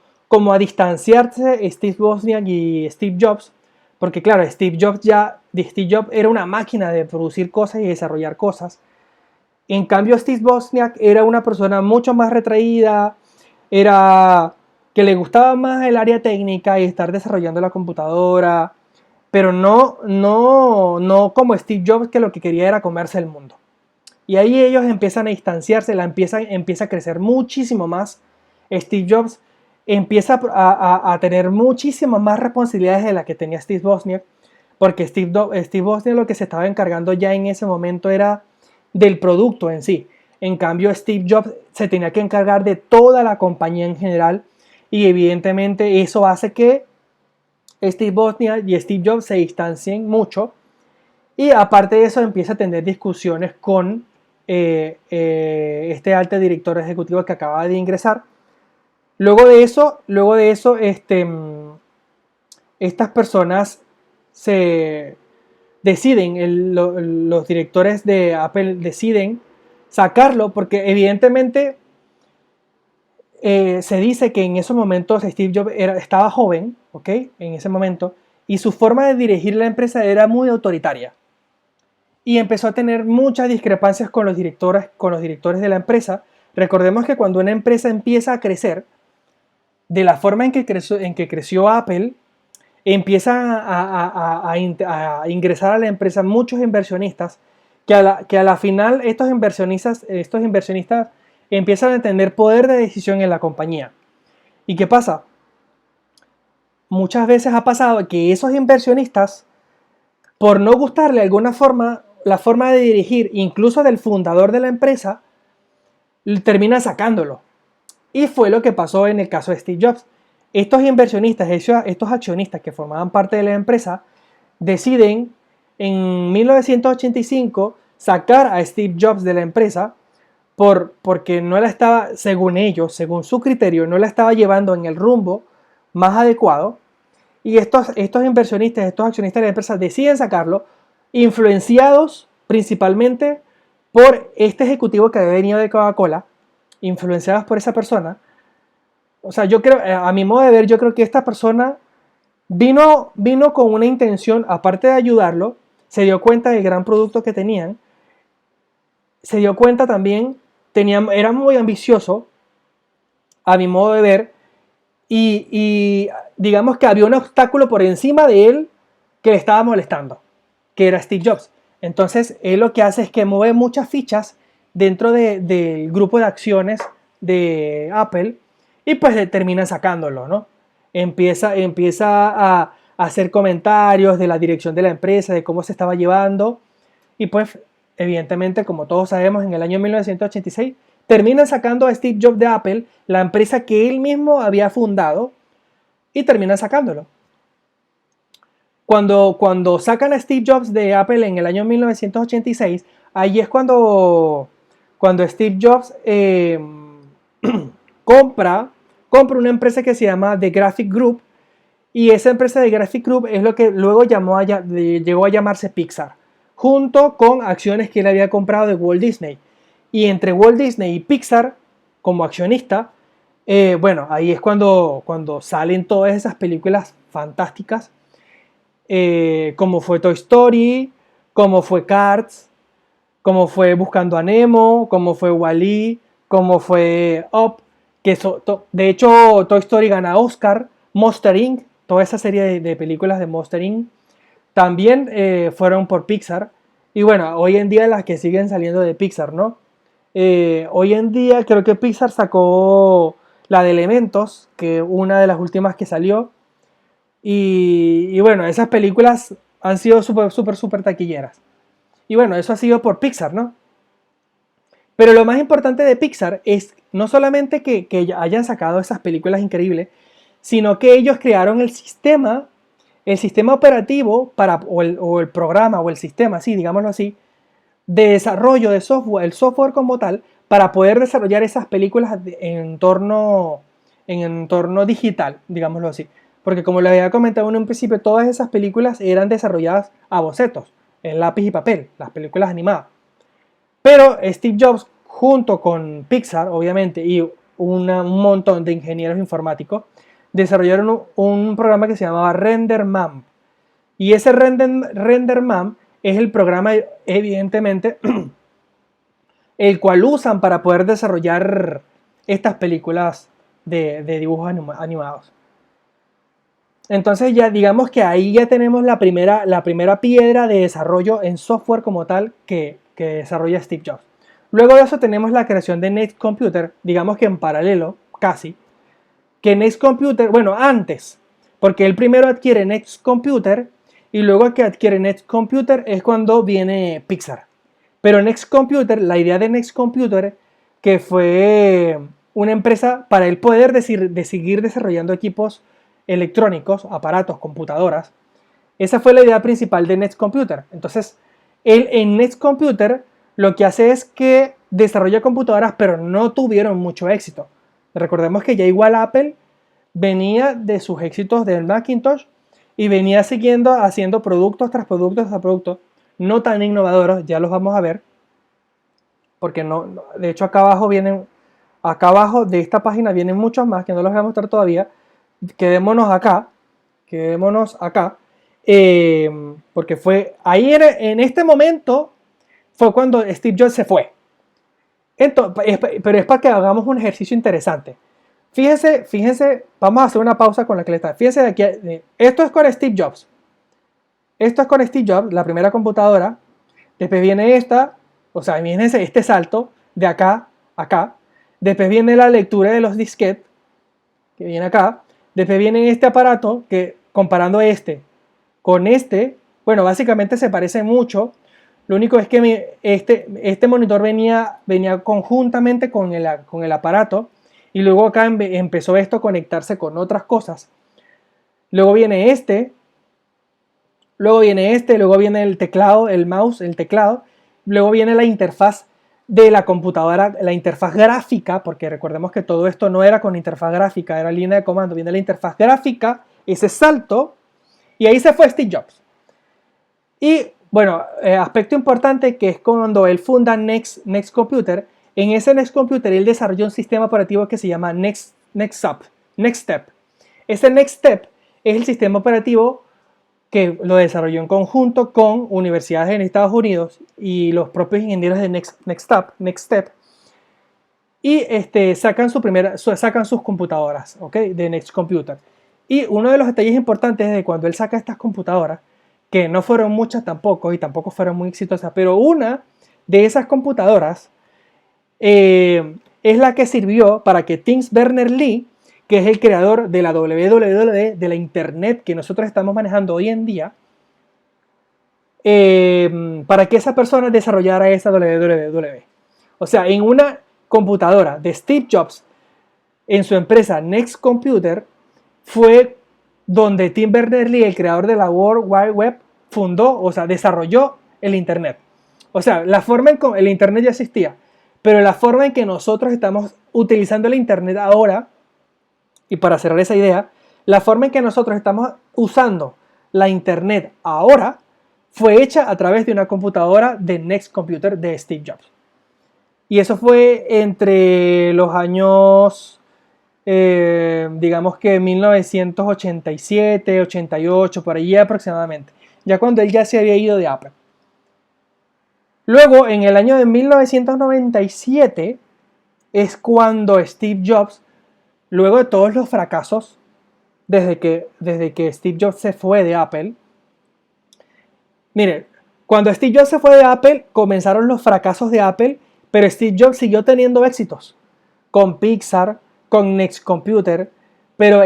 a distanciarse Steve Wozniak y Steve Jobs, porque claro, Steve Jobs era una máquina de producir cosas y desarrollar cosas. En cambio, Steve Wozniak era una persona mucho más retraída, era que le gustaba más el área técnica y estar desarrollando la computadora, pero no como Steve Jobs, que lo que quería era comerse el mundo. Y ahí ellos empiezan a distanciarse, empieza a crecer muchísimo más. Steve Jobs empieza a tener muchísimas más responsabilidades de las que tenía Steve Wozniak, porque Steve Wozniak lo que se estaba encargando ya en ese momento era del producto en sí. En cambio, Steve Jobs se tenía que encargar de toda la compañía en general, y evidentemente eso hace que Steve Wozniak y Steve Jobs se distancien mucho, y aparte de eso empieza a tener discusiones con este alto director ejecutivo que acaba de ingresar. Luego de eso estas personas se deciden, los directores de Apple deciden sacarlo, porque evidentemente se dice que en esos momentos Steve Jobs estaba joven, ¿ok? En ese momento, y su forma de dirigir la empresa era muy autoritaria. Y empezó a tener muchas discrepancias con los directores de la empresa. Recordemos que cuando una empresa empieza a crecer, de la forma en que creció Apple, empiezan a ingresar a la empresa muchos inversionistas, que a la final estos inversionistas empiezan a tener poder de decisión en la compañía. ¿Y qué pasa? Muchas veces ha pasado que esos inversionistas, por no gustarle de alguna forma la forma de dirigir, incluso del fundador de la empresa, termina sacándolo. Y fue lo que pasó en el caso de Steve Jobs. Estos inversionistas, estos accionistas que formaban parte de la empresa, deciden en 1985 sacar a Steve Jobs de la empresa porque no la estaba, según ellos, según su criterio, no la estaba llevando en el rumbo más adecuado. Y estos inversionistas, estos accionistas de la empresa deciden sacarlo, influenciados principalmente por este ejecutivo que había venido de Coca-Cola, influenciados por esa persona. O sea, yo creo, a mi modo de ver, yo creo que esta persona vino con una intención, aparte de ayudarlo, se dio cuenta del gran producto que tenían, se dio cuenta también, era muy ambicioso, a mi modo de ver, y digamos que había un obstáculo por encima de él que le estaba molestando, que era Steve Jobs. Entonces, él lo que hace es que mueve muchas fichas dentro del grupo de acciones de Apple, y pues termina sacándolo, ¿no? Empieza a hacer comentarios de la dirección de la empresa, de cómo se estaba llevando, y pues evidentemente, como todos sabemos, en el año 1986 termina sacando a Steve Jobs de Apple, la empresa que él mismo había fundado, y termina sacándolo. Cuando sacan a Steve Jobs de Apple en el año 1986, ahí es cuando Steve Jobs compra una empresa que se llama The Graphic Group, y esa empresa de Graphic Group es lo que luego llegó a llamarse Pixar, junto con acciones que él había comprado de Walt Disney. Y entre Walt Disney y Pixar, como accionista, bueno, ahí es cuando salen todas esas películas fantásticas, como fue Toy Story, como fue Cars, como fue Buscando a Nemo, como fue Wall-E, como fue Up, de hecho Toy Story gana Oscar, Monster Inc., toda esa serie de películas de Monster Inc. también fueron por Pixar. Y bueno, hoy en día las que siguen saliendo de Pixar, ¿no? Hoy en día creo que Pixar sacó la de Elementos, que una de las últimas que salió. Y bueno, esas películas han sido súper taquilleras. Y bueno, eso ha sido por Pixar, ¿no? Pero lo más importante de Pixar es no solamente que hayan sacado esas películas increíbles, sino que ellos crearon el sistema operativo o el programa o el sistema, sí, digámoslo así, de desarrollo de software, el software como tal, para poder desarrollar esas películas en entorno digital, digámoslo así. Porque como les había comentado en un principio, todas esas películas eran desarrolladas a bocetos, en lápiz y papel, las películas animadas. Pero Steve Jobs, junto con Pixar, obviamente, y un montón de ingenieros informáticos, desarrollaron un programa que se llamaba RenderMan. Y ese RenderMan es el programa, evidentemente, el cual usan para poder desarrollar estas películas de dibujos animados. Entonces ya digamos que ahí ya tenemos la primera piedra de desarrollo en software como tal que desarrolla Steve Jobs. Luego de eso tenemos la creación de Next Computer, digamos que en paralelo, casi, que Next Computer, bueno, antes, porque él primero adquiere Next Computer y luego que adquiere Next Computer es cuando viene Pixar. Pero Next Computer, la idea de Next Computer, que fue una empresa para el poder de seguir desarrollando equipos electrónicos, aparatos, computadoras, esa fue la idea principal de Next Computer. Entonces, él en Next Computer lo que hace es que desarrolla computadoras, pero no tuvieron mucho éxito. Recordemos que ya igual Apple venía de sus éxitos del Macintosh y venía siguiendo haciendo productos tras productos tras productos, no tan innovadores, ya los vamos a ver, porque no, de hecho acá abajo de esta página vienen muchos más que no los voy a mostrar todavía. Quedémonos acá, porque fue ahí en este momento fue cuando Steve Jobs se fue. Entonces, pero es para que hagamos un ejercicio interesante. Fíjense, vamos a hacer una pausa con la que le está. Fíjense de aquí, esto es con Steve Jobs. Esto es con Steve Jobs, la primera computadora. Después viene esta, o sea, imagínense este salto de acá a acá. Después viene la lectura de los disquetes, que viene acá. Después viene este aparato, que comparando este con este, bueno, básicamente se parece mucho. Lo único es que este monitor venía conjuntamente con el aparato. Y luego acá empezó esto a conectarse con otras cosas. Luego viene luego viene el teclado, el mouse, el teclado. Luego viene la interfaz de la computadora, la interfaz gráfica, porque recordemos que todo esto no era con interfaz gráfica, era línea de comando. Viene la interfaz gráfica, ese salto, y ahí se fue Steve Jobs. Y bueno, aspecto importante que es cuando él funda Next Computer. En ese Next Computer él desarrolló un sistema operativo que se llama Next Step. Ese Next Step es el sistema operativo que lo desarrolló en conjunto con universidades en Estados Unidos y los propios ingenieros de Next Step. Y sacan sus computadoras, ¿ok? De Next Computer. Y uno de los detalles importantes es de cuando él saca estas computadoras, que no fueron muchas tampoco y tampoco fueron muy exitosas, pero una de esas computadoras es la que sirvió para que Tim Berners-Lee, que es el creador de la WWW, de la internet que nosotros estamos manejando hoy en día, para que esa persona desarrollara esa WWW. O sea, en una computadora de Steve Jobs, en su empresa Next Computer, fue donde Tim Berners-Lee, el creador de la World Wide Web, fundó, o sea, desarrolló el internet. O sea, la forma en que el internet ya existía, pero la forma en que nosotros estamos utilizando el internet ahora, y para cerrar esa idea, la forma en que nosotros estamos usando la internet ahora fue hecha a través de una computadora de Next Computer de Steve Jobs. Y eso fue entre los años, digamos que 1987, 88, por allí aproximadamente, ya cuando él ya se había ido de Apple. Luego, en el año de 1997, es cuando Steve Jobs, luego de todos los fracasos, desde que Steve Jobs se fue de Apple, miren, cuando Steve Jobs se fue de Apple, comenzaron los fracasos de Apple, pero Steve Jobs siguió teniendo éxitos, con Pixar, con Next Computer, pero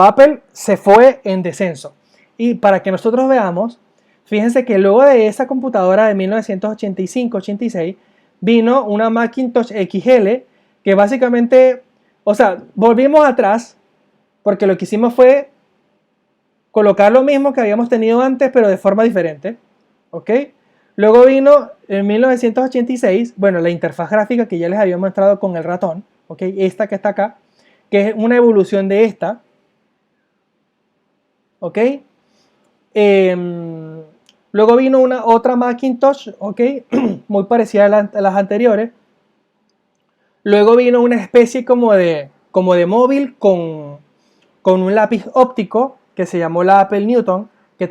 Apple se fue en descenso. Y para que nosotros veamos, fíjense que luego de esa computadora de 1985-86, vino una Macintosh XL, que básicamente, o sea, volvimos atrás, porque lo que hicimos fue colocar lo mismo que habíamos tenido antes, pero de forma diferente, ¿ok? Luego vino en 1986, bueno, la interfaz gráfica que ya les había mostrado con el ratón, ¿ok? Esta que está acá, que es una evolución de esta, ¿ok? Luego vino otra Macintosh, ¿ok? Muy parecida a las anteriores. Luego vino una especie como de móvil con un lápiz óptico que se llamó la Apple Newton, que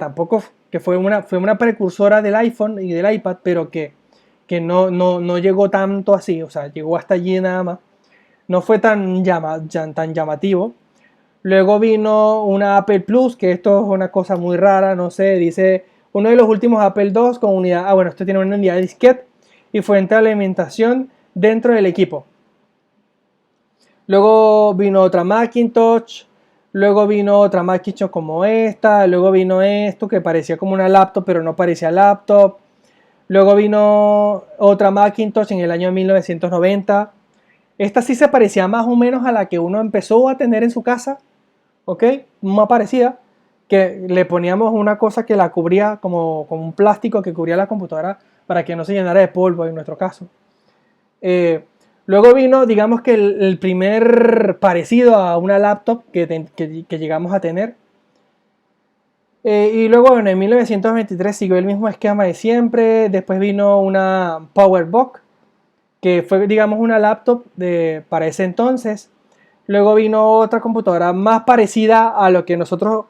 fue una precursora del iPhone y del iPad, pero que no llegó tanto así, o sea, llegó hasta allí nada más. No fue tan llamativo. Luego vino una Apple Plus, que esto es una cosa muy rara, no sé, dice uno de los últimos Apple II con unidad, bueno, esto tiene una unidad de disquete y fuente de alimentación dentro del equipo. Luego vino otra Macintosh, luego vino otra Macintosh como esta, luego vino esto que parecía como una laptop pero no parecía laptop, luego vino otra Macintosh en el año 1990. Esta sí se parecía más o menos a la que uno empezó a tener en su casa, ¿ok? Más parecida, que le poníamos una cosa que la cubría como un plástico que cubría la computadora para que no se llenara de polvo en nuestro caso. Eh, Luego vino, digamos que el primer parecido a una laptop que llegamos a tener. Y luego, bueno, en 1923 siguió el mismo esquema de siempre. Después vino una PowerBook, que fue, digamos, una laptop para ese entonces. Luego vino otra computadora más parecida a lo que nosotros,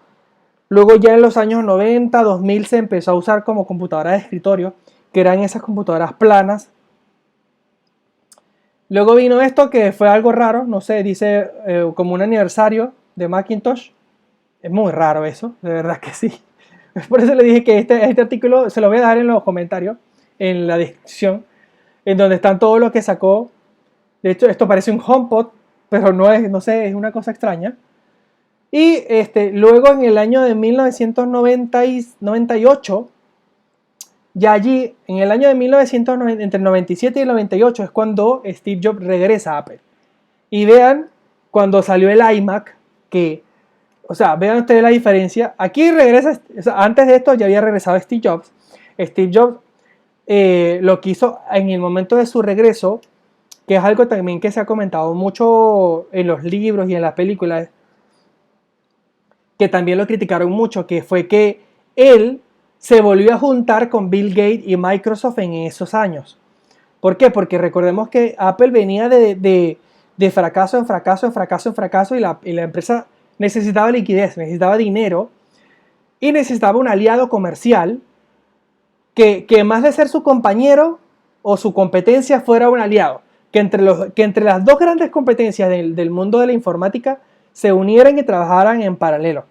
luego ya en los años 90, 2000 se empezó a usar como computadora de escritorio, que eran esas computadoras planas. Luego vino esto que fue algo raro, no sé, dice como un aniversario de Macintosh. Es muy raro eso, de verdad que sí. Por eso le dije que este artículo se lo voy a dejar en los comentarios, en la descripción, en donde están todo lo que sacó. De hecho, esto parece un HomePod, pero no es, no sé, es una cosa extraña. Y luego en el año de 1998, ya allí, en el año de 1990, entre el 97 y el 98 es cuando Steve Jobs regresa a Apple. Y vean cuando salió el iMac, que, o sea, vean ustedes la diferencia. Aquí regresa, o sea, antes de esto ya había regresado Steve Jobs. Steve Jobs lo que hizo en el momento de su regreso, que es algo también que se ha comentado mucho en los libros y en las películas, que también lo criticaron mucho, que fue que él se volvió a juntar con Bill Gates y Microsoft en esos años. ¿Por qué? Porque recordemos que Apple venía de fracaso en fracaso, en fracaso, en fracaso, y la empresa necesitaba liquidez, necesitaba dinero y necesitaba un aliado comercial que más de ser su compañero o su competencia fuera un aliado. Que entre las dos grandes competencias del mundo de la informática se unieran y trabajaran en paralelo.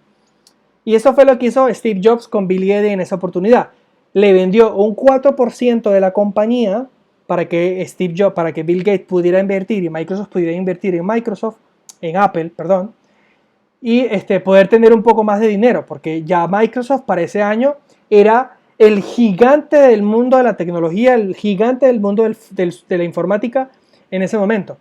Y eso fue lo que hizo Steve Jobs con Bill Gates en esa oportunidad. Le vendió un 4% de la compañía para que para que Bill Gates pudiera invertir y Microsoft pudiera invertir en Apple, perdón, y poder tener un poco más de dinero, porque ya Microsoft para ese año era el gigante del mundo de la tecnología, el gigante del mundo de la informática en ese momento.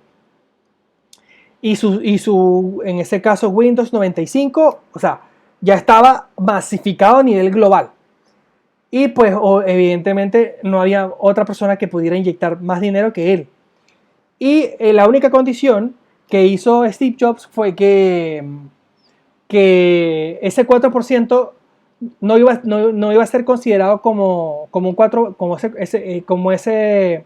En ese caso, Windows 95, o sea, ya estaba masificado a nivel global. Y pues evidentemente no había otra persona que pudiera inyectar más dinero que él. Y la única condición que hizo Steve Jobs fue que ese 4% no iba a ser considerado como un 4, como ese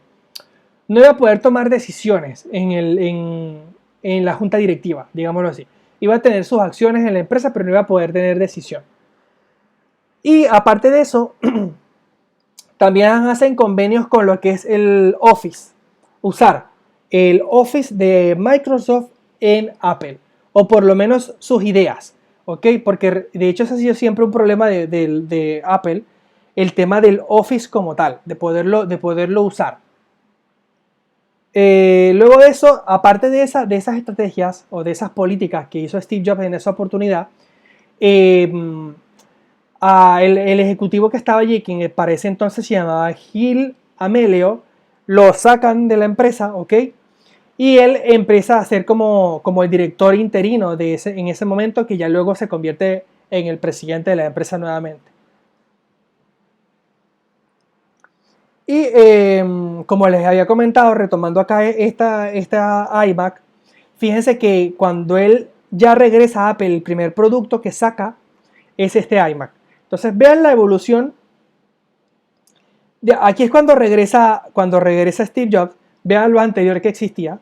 no iba a poder tomar decisiones en la junta directiva, digámoslo así. Iba a tener sus acciones en la empresa, pero no iba a poder tener decisión. Y aparte de eso, también hacen convenios con lo que es el Office. Usar el Office de Microsoft en Apple. O por lo menos sus ideas. ¿Ok? Porque de hecho ese ha sido siempre un problema de Apple. El tema del Office como tal. De poderlo usar. Luego de eso, aparte de esas estrategias o de esas políticas que hizo Steve Jobs en esa oportunidad, el ejecutivo que estaba allí, quien para ese entonces se llamaba Gil Amelio, lo sacan de la empresa, ¿ok? Y él empieza a ser como el director interino en ese momento, que ya luego se convierte en el presidente de la empresa nuevamente. Y como les había comentado, retomando acá esta iMac, fíjense que cuando él ya regresa a Apple, el primer producto que saca es este iMac. Entonces vean la evolución. Aquí es cuando regresa Steve Jobs. Vean lo anterior que existía.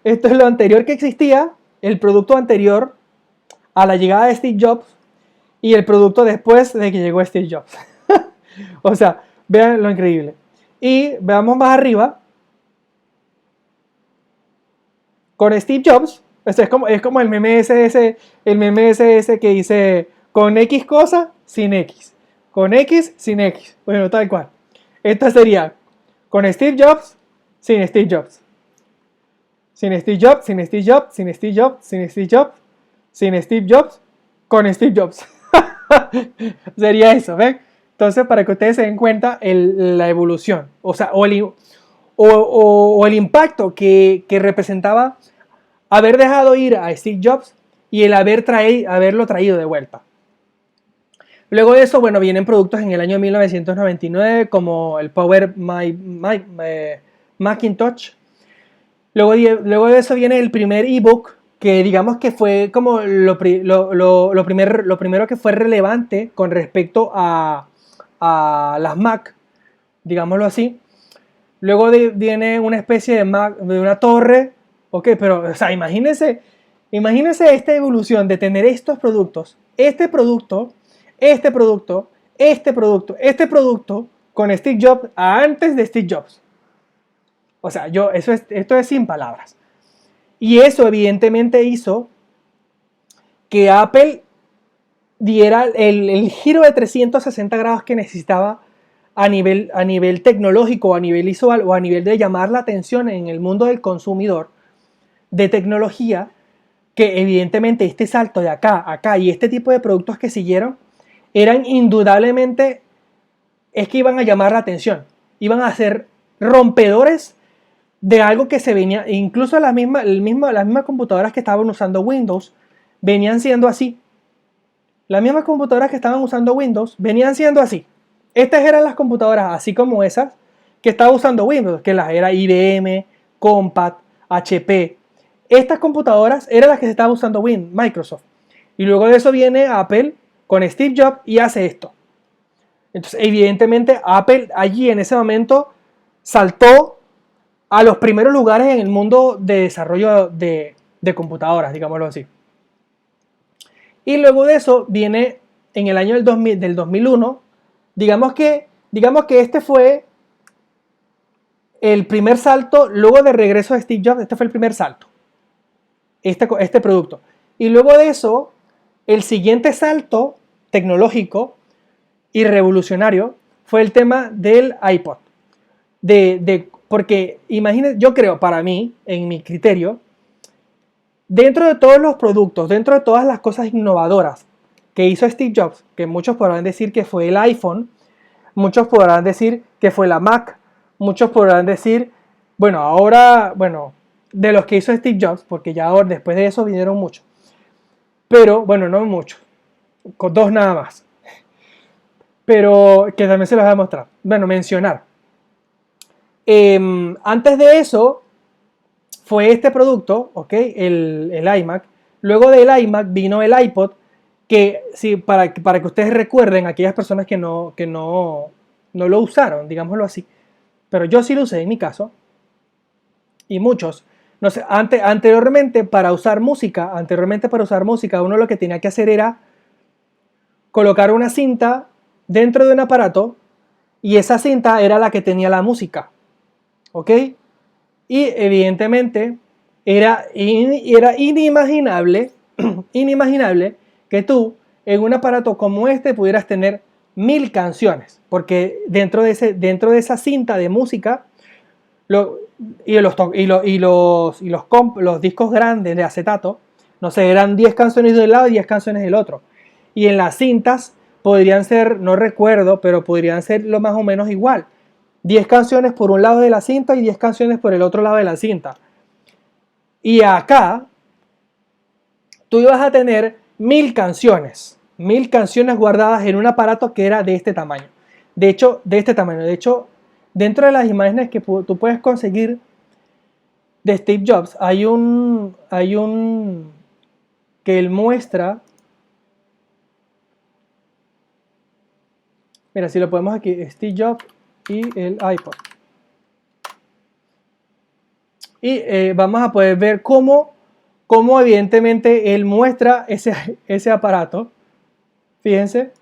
Esto es lo anterior que existía, el producto anterior a la llegada de Steve Jobs y el producto después de que llegó Steve Jobs. O sea, vean lo increíble. Y veamos más arriba. Con Steve Jobs, es como el meme ese que dice con X cosa, sin X. Con X, sin X. Bueno, tal cual. Esta sería con Steve Jobs, sin Steve Jobs. Sin Steve Jobs, sin Steve Jobs, sin Steve Jobs, sin Steve Jobs, sin Steve Jobs, con Steve Jobs. Sería eso, ¿ven? Entonces, para que ustedes se den cuenta la evolución, o sea, o el impacto que representaba haber dejado ir a Steve Jobs y el haberlo traído de vuelta. Luego de eso, bueno, vienen productos en el año 1999 como el Power Macintosh. Luego de eso viene el primer ebook, que digamos que fue como lo primero que fue relevante con respecto a las Mac, digámoslo así. Luego viene una especie de una torre, ok, pero, o sea, imagínense esta evolución de tener estos productos, este producto, con Steve Jobs antes de Steve Jobs. O sea, esto es sin palabras. Y eso evidentemente hizo que Apple diera el giro de 360 grados que necesitaba a nivel tecnológico, a nivel visual o a nivel de llamar la atención en el mundo del consumidor de tecnología, que evidentemente este salto de acá a acá y este tipo de productos que siguieron eran indudablemente, es que iban a llamar la atención, iban a ser rompedores de algo que se venía, incluso las mismas computadoras que estaban usando Windows venían siendo así. Las mismas computadoras que estaban usando Windows venían siendo así. Estas eran las computadoras, así como esas que estaba usando Windows, que las era IBM, Compaq, HP. Estas computadoras eran las que se estaba usando Microsoft. Y luego de eso viene Apple con Steve Jobs y hace esto. Entonces, evidentemente, Apple allí en ese momento saltó a los primeros lugares en el mundo de desarrollo de computadoras, digámoslo así. Y luego de eso viene en el año del 2001, digamos que este fue el primer salto, luego de regreso de Steve Jobs, este fue el primer salto, este producto. Y luego de eso, el siguiente salto tecnológico y revolucionario fue el tema del iPod. Porque imagínense, yo creo, para mí, en mi criterio, dentro de todos los productos, dentro de todas las cosas innovadoras que hizo Steve Jobs, que muchos podrán decir que fue el iPhone, muchos podrán decir que fue la Mac, muchos podrán decir, de los que hizo Steve Jobs, porque ya ahora, después de eso vinieron muchos, pero, bueno, no muchos, con dos nada más, pero que también se los voy a mostrar, mencionar. Antes de eso, fue este producto, ¿ok? El iMac. Luego del iMac vino el iPod, que sí, para que ustedes recuerden, aquellas personas que no lo usaron, digámoslo así, pero yo sí lo usé en mi caso, y muchos, no sé, anteriormente para usar música, uno lo que tenía que hacer era colocar una cinta dentro de un aparato, y esa cinta era la que tenía la música, ¿ok? Y evidentemente era inimaginable, inimaginable que tú en un aparato como este pudieras tener 1000 canciones, porque dentro de esa cinta de música los discos grandes de acetato, no sé, eran 10 canciones de un lado y 10 canciones del otro. Y en las cintas podrían ser, no recuerdo, pero podrían ser lo más o menos igual. 10 canciones por un lado de la cinta y 10 canciones por el otro lado de la cinta. Y acá tú ibas a tener 1000 canciones guardadas en un aparato que era de este tamaño. De hecho, dentro de las imágenes que tú puedes conseguir de Steve Jobs, hay un que él muestra. Mira, si lo podemos aquí, Steve Jobs y el iPod. Y vamos a poder ver cómo evidentemente él muestra ese aparato. Fíjense.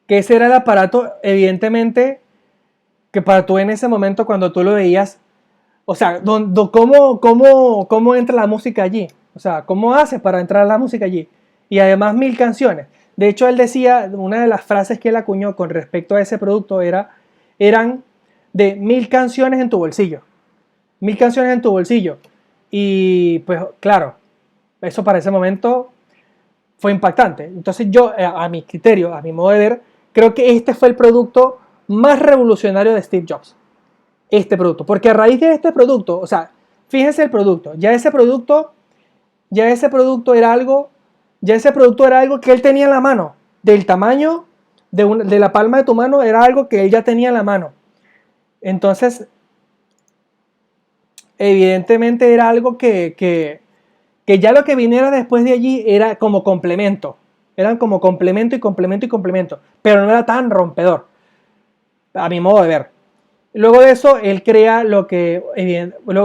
Que ese era el aparato, evidentemente, que para tú en ese momento cuando tú lo veías, o sea, ¿cómo entra la música allí? O sea, ¿cómo haces para entrar la música allí? Y además 1000 canciones. De hecho, él decía, una de las frases que él acuñó con respecto a ese producto eran de 1000 canciones en tu bolsillo. 1000 canciones en tu bolsillo. Y pues claro, eso para ese momento fue impactante. Entonces yo, a mi criterio, a mi modo de ver, creo que este fue el producto más revolucionario de Steve Jobs. Este producto. Porque a raíz de este producto, o sea, fíjense el producto. Ya ese producto era algo, ya ese producto era algo que él tenía en la mano. Del tamaño de la palma de tu mano era algo que él ya tenía en la mano. Entonces, evidentemente era algo que ya lo que viniera después de allí era como complemento. Eran como complemento y complemento y complemento. Pero no era tan rompedor, a mi modo de ver. Luego de eso, él crea luego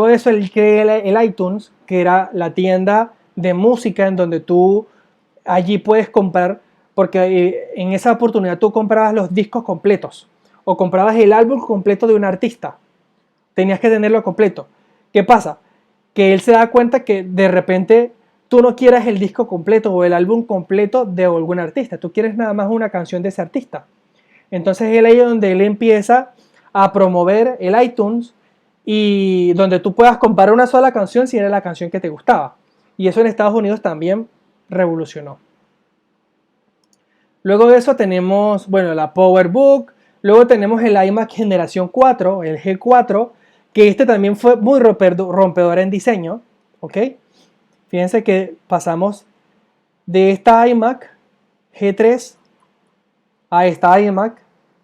de eso, él crea el iTunes, que era la tienda de música en donde tú allí puedes comprar, porque en esa oportunidad tú comprabas los discos completos o comprabas el álbum completo de un artista. Tenías que tenerlo completo. ¿Qué pasa? Que él se da cuenta que de repente tú no quieres el disco completo o el álbum completo de algún artista, tú quieres nada más una canción de ese artista. Entonces es ahí donde él empieza a promover el iTunes y donde tú puedas comprar una sola canción si era la canción que te gustaba. Y eso en Estados Unidos también revolucionó. Luego de eso tenemos, bueno, la PowerBook, luego tenemos el iMac generación 4, el G4, que este también fue muy rompedor en diseño, ¿ok? Fíjense que pasamos de esta iMac G3 a esta iMac,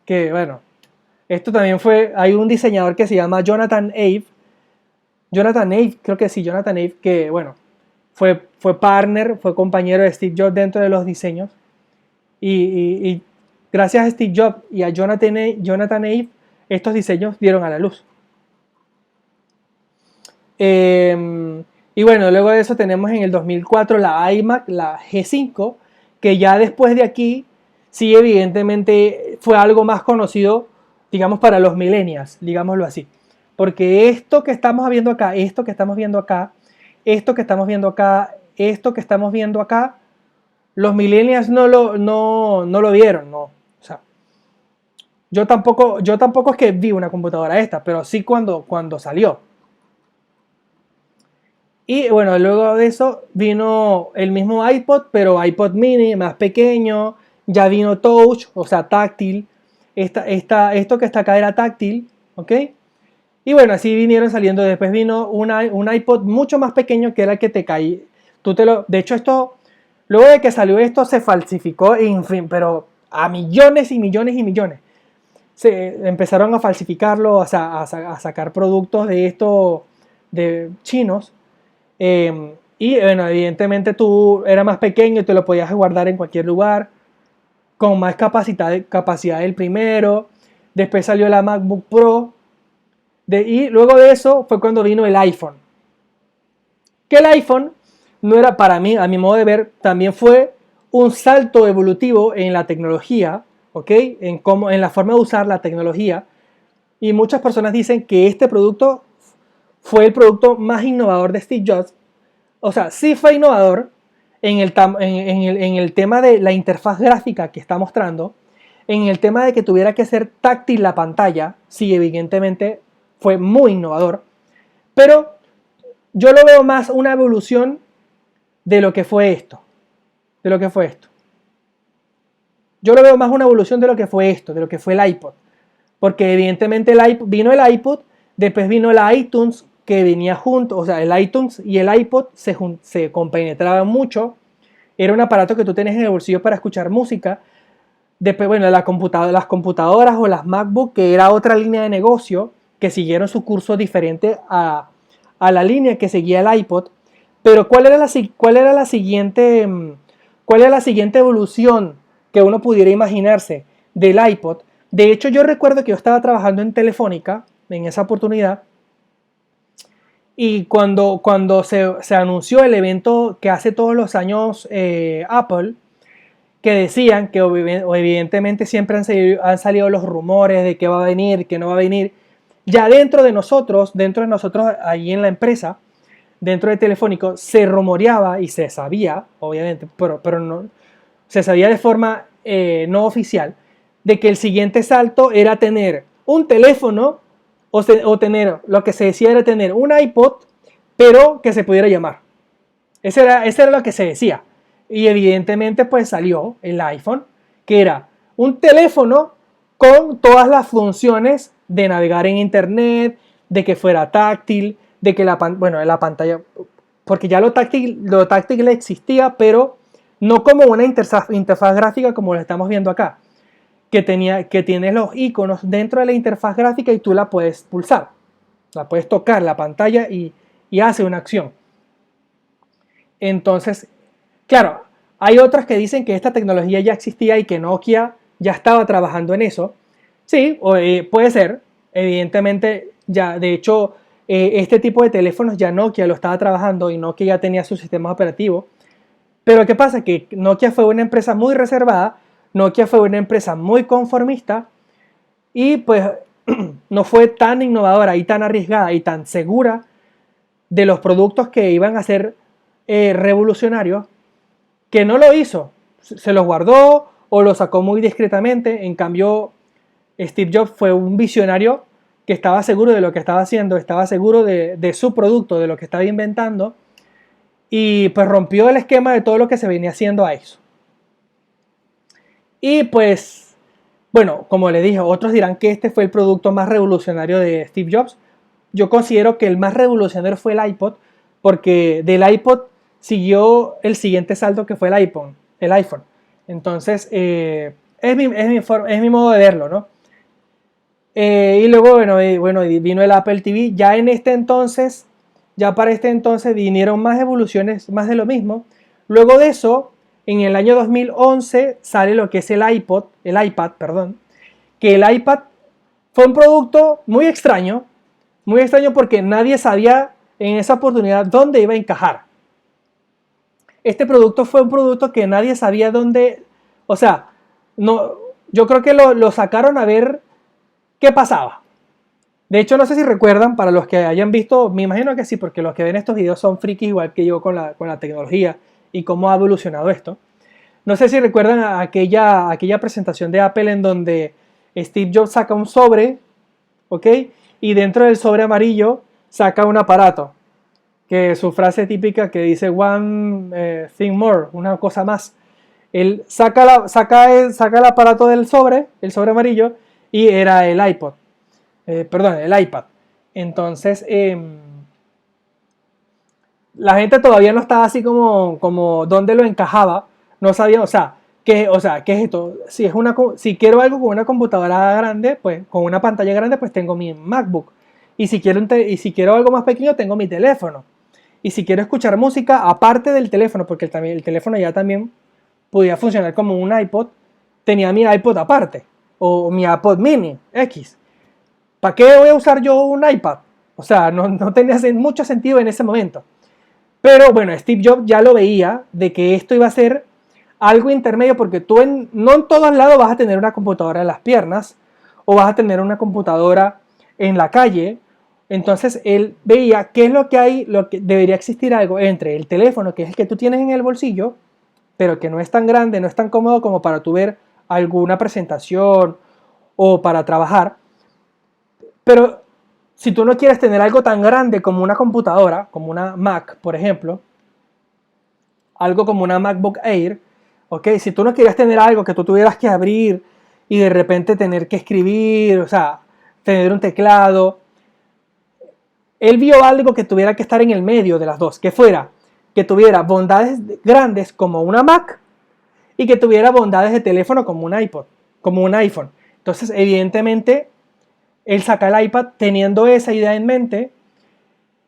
que bueno, esto también fue, hay un diseñador que se llama Jonathan Ive, creo que sí, Jonathan Ive, que bueno, fue partner, fue compañero de Steve Jobs dentro de los diseños, y gracias a Steve Jobs y a Jonathan Ive, estos diseños dieron a la luz. Y bueno, luego de eso tenemos en el 2004 la iMac, la G5, que ya después de aquí, sí, evidentemente fue algo más conocido, digamos, para los millennials, digámoslo así. Porque esto que estamos viendo acá, esto que estamos viendo acá, esto que estamos viendo acá, esto que estamos viendo acá, los millennials no lo vieron, no. O sea, yo tampoco es que vi una computadora esta, pero sí cuando salió. Y bueno, luego de eso vino el mismo iPod, pero iPod mini, más pequeño, ya vino touch, o sea, táctil. Esto que está acá era táctil, ¿ok? Y bueno, así vinieron saliendo. Después vino un iPod mucho más pequeño que era el que te caía. De hecho, esto, luego de que salió esto, se falsificó, en fin, pero a millones y millones y millones. Se empezaron a falsificarlo, a sacar productos de estos, de chinos. Y bueno, evidentemente tú eras más pequeño y te lo podías guardar en cualquier lugar, con más capacidad del primero. Después salió la MacBook Pro. Y luego de eso fue cuando vino el iPhone. Que el iPhone no era, para mí, a mi modo de ver, también fue un salto evolutivo en la tecnología, ¿ok? En la forma de usar la tecnología. Y muchas personas dicen que este producto fue el producto más innovador de Steve Jobs. O sea, sí fue innovador en el tema de la interfaz gráfica que está mostrando, en el tema de que tuviera que ser táctil la pantalla, sí, evidentemente fue muy innovador, pero yo lo veo más una evolución de lo que fue esto, de lo que fue esto. Yo lo veo más una evolución de lo que fue esto, de lo que fue el iPod, porque evidentemente vino el iPod, después vino el iTunes, que venía junto, o sea, el iTunes y el iPod se compenetraban mucho. Era un aparato que tú tenías en el bolsillo para escuchar música. Después, bueno, las computadoras o las MacBook, que era otra línea de negocio, que siguieron su curso diferente a la línea que seguía el iPod. Pero ¿cuál era la siguiente evolución que uno pudiera imaginarse del iPod? De hecho, yo recuerdo que yo estaba trabajando en Telefónica en esa oportunidad. Y cuando se anunció el evento que hace todos los años Apple, que decían que evidentemente siempre han salido los rumores de que va a venir, que no va a venir, ya dentro de nosotros ahí en la empresa, dentro de Telefónico, se rumoreaba y se sabía, obviamente, pero no, se sabía de forma no oficial, de que el siguiente salto era tener un teléfono o tener, lo que se decía era tener un iPod, pero que se pudiera llamar. Ese era lo que se decía. Y evidentemente pues salió el iPhone, que era un teléfono con todas las funciones de navegar en internet, de que fuera táctil, de que la pantalla, porque ya lo táctil existía, pero no como una interfaz gráfica como lo estamos viendo acá, que tiene los iconos dentro de la interfaz gráfica y tú la puedes pulsar, la puedes tocar la pantalla y hace una acción. Entonces, claro, hay otras que dicen que esta tecnología ya existía y que Nokia ya estaba trabajando en eso. Sí, puede ser. Evidentemente, ya, de hecho, este tipo de teléfonos ya Nokia lo estaba trabajando y Nokia ya tenía su sistema operativo. Pero ¿qué pasa? Que Nokia fue una empresa muy reservada, Nokia fue una empresa muy conformista y pues no fue tan innovadora y tan arriesgada y tan segura de los productos que iban a ser revolucionarios, que no lo hizo, se los guardó o lo sacó muy discretamente. En cambio, Steve Jobs fue un visionario que estaba seguro de lo que estaba haciendo, estaba seguro de su producto, de lo que estaba inventando, y pues rompió el esquema de todo lo que se venía haciendo a eso. Y pues, bueno, como le dije, otros dirán que este fue el producto más revolucionario de Steve Jobs. Yo considero que el más revolucionario fue el iPod, porque del iPod siguió el siguiente salto que fue el iPhone. Entonces, es mi modo de verlo, ¿no? Y luego, bueno, vino el Apple TV. Ya para este entonces vinieron más evoluciones, más de lo mismo. Luego de eso, en el año 2011 sale lo que es el iPad, perdón. Que el iPad fue un producto muy extraño porque nadie sabía en esa oportunidad dónde iba a encajar. Este producto fue un producto que nadie sabía dónde, o sea, no, yo creo que lo sacaron a ver qué pasaba. De hecho, no sé si recuerdan, para los que hayan visto, me imagino que sí, porque los que ven estos videos son frikis igual que yo con la tecnología y cómo ha evolucionado esto. No sé si recuerdan aquella presentación de Apple en donde Steve Jobs saca un sobre, ¿ok? Y dentro del sobre amarillo saca un aparato, que su frase típica que dice one thing more, una cosa más. Él saca el aparato del sobre, el sobre amarillo, y era el iPod. Perdón, el iPad. Entonces, la gente todavía no estaba así como dónde lo encajaba. No sabía, ¿qué es esto? Si quiero algo con una computadora grande, pues con una pantalla grande, pues tengo mi MacBook. Y si quiero algo más pequeño, tengo mi teléfono. Y si quiero escuchar música, aparte del teléfono, porque el teléfono ya también podía funcionar como un iPod, tenía mi iPod aparte. O mi iPod mini X. ¿Para qué voy a usar yo un iPad? O sea, no tenía mucho sentido en ese momento. Pero bueno, Steve Jobs ya lo veía de que esto iba a ser algo intermedio, porque no en todos lados vas a tener una computadora en las piernas o vas a tener una computadora en la calle. Entonces él veía qué es lo que hay, lo que debería existir algo entre el teléfono, que es el que tú tienes en el bolsillo, pero que no es tan grande, no es tan cómodo como para tú ver alguna presentación o para trabajar. Pero si tú no quieres tener algo tan grande como una computadora, como una Mac, por ejemplo, algo como una MacBook Air, ¿ok? Si tú no quieres tener algo que tú tuvieras que abrir y de repente tener que escribir, o sea, tener un teclado, él vio algo que tuviera que estar en el medio de las dos, que tuviera bondades grandes como una Mac y que tuviera bondades de teléfono como un iPod, como un iPhone. Entonces, evidentemente, él saca el iPad teniendo esa idea en mente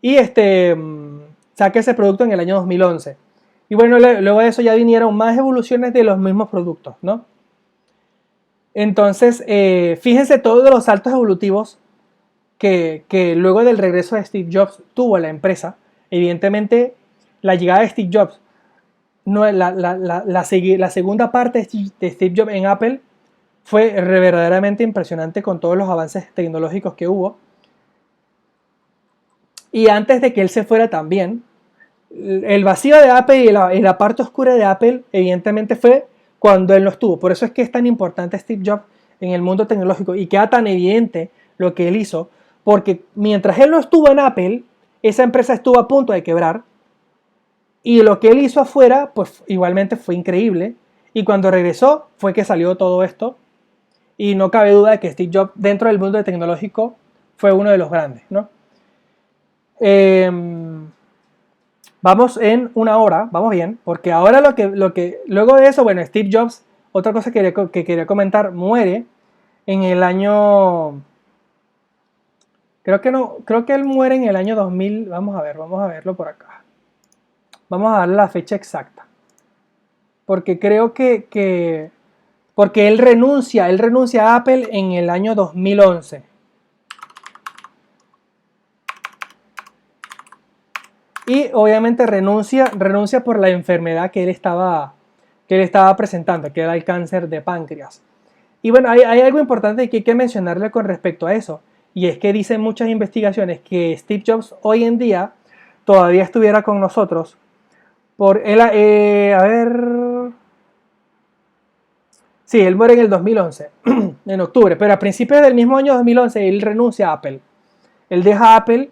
y saca ese producto en el año 2011. Y bueno, luego de eso ya vinieron más evoluciones de los mismos productos, ¿no? Entonces, fíjense todos los saltos evolutivos que luego del regreso de Steve Jobs tuvo la empresa. Evidentemente, la llegada de Steve Jobs, no, la segunda parte de Steve Jobs en Apple fue verdaderamente impresionante con todos los avances tecnológicos que hubo. Y antes de que él se fuera también, el vacío de Apple y la parte oscura de Apple evidentemente fue cuando él no estuvo. Por eso es que es tan importante Steve Jobs en el mundo tecnológico y queda tan evidente lo que él hizo, porque mientras él no estuvo en Apple, esa empresa estuvo a punto de quebrar, y lo que él hizo afuera, pues igualmente fue increíble, y cuando regresó fue que salió todo esto, y no cabe duda de que Steve Jobs dentro del mundo tecnológico fue uno de los grandes, ¿no? Vamos en una hora, vamos bien, porque ahora luego de eso, bueno, Steve Jobs, otra cosa que quería comentar, muere en el año, creo que él muere en el año 2000, vamos a verlo por acá, vamos a darle la fecha exacta, porque creo porque él renuncia a Apple en el año 2011. Y obviamente renuncia por la enfermedad que él estaba presentando, que era el cáncer de páncreas. Y bueno, hay algo importante que hay que mencionarle con respecto a eso, y es que dicen muchas investigaciones que Steve Jobs hoy en día todavía estuviera con nosotros. Por él, sí, él muere en el 2011, en octubre, pero a principios del mismo año 2011 él renuncia a Apple. Él deja Apple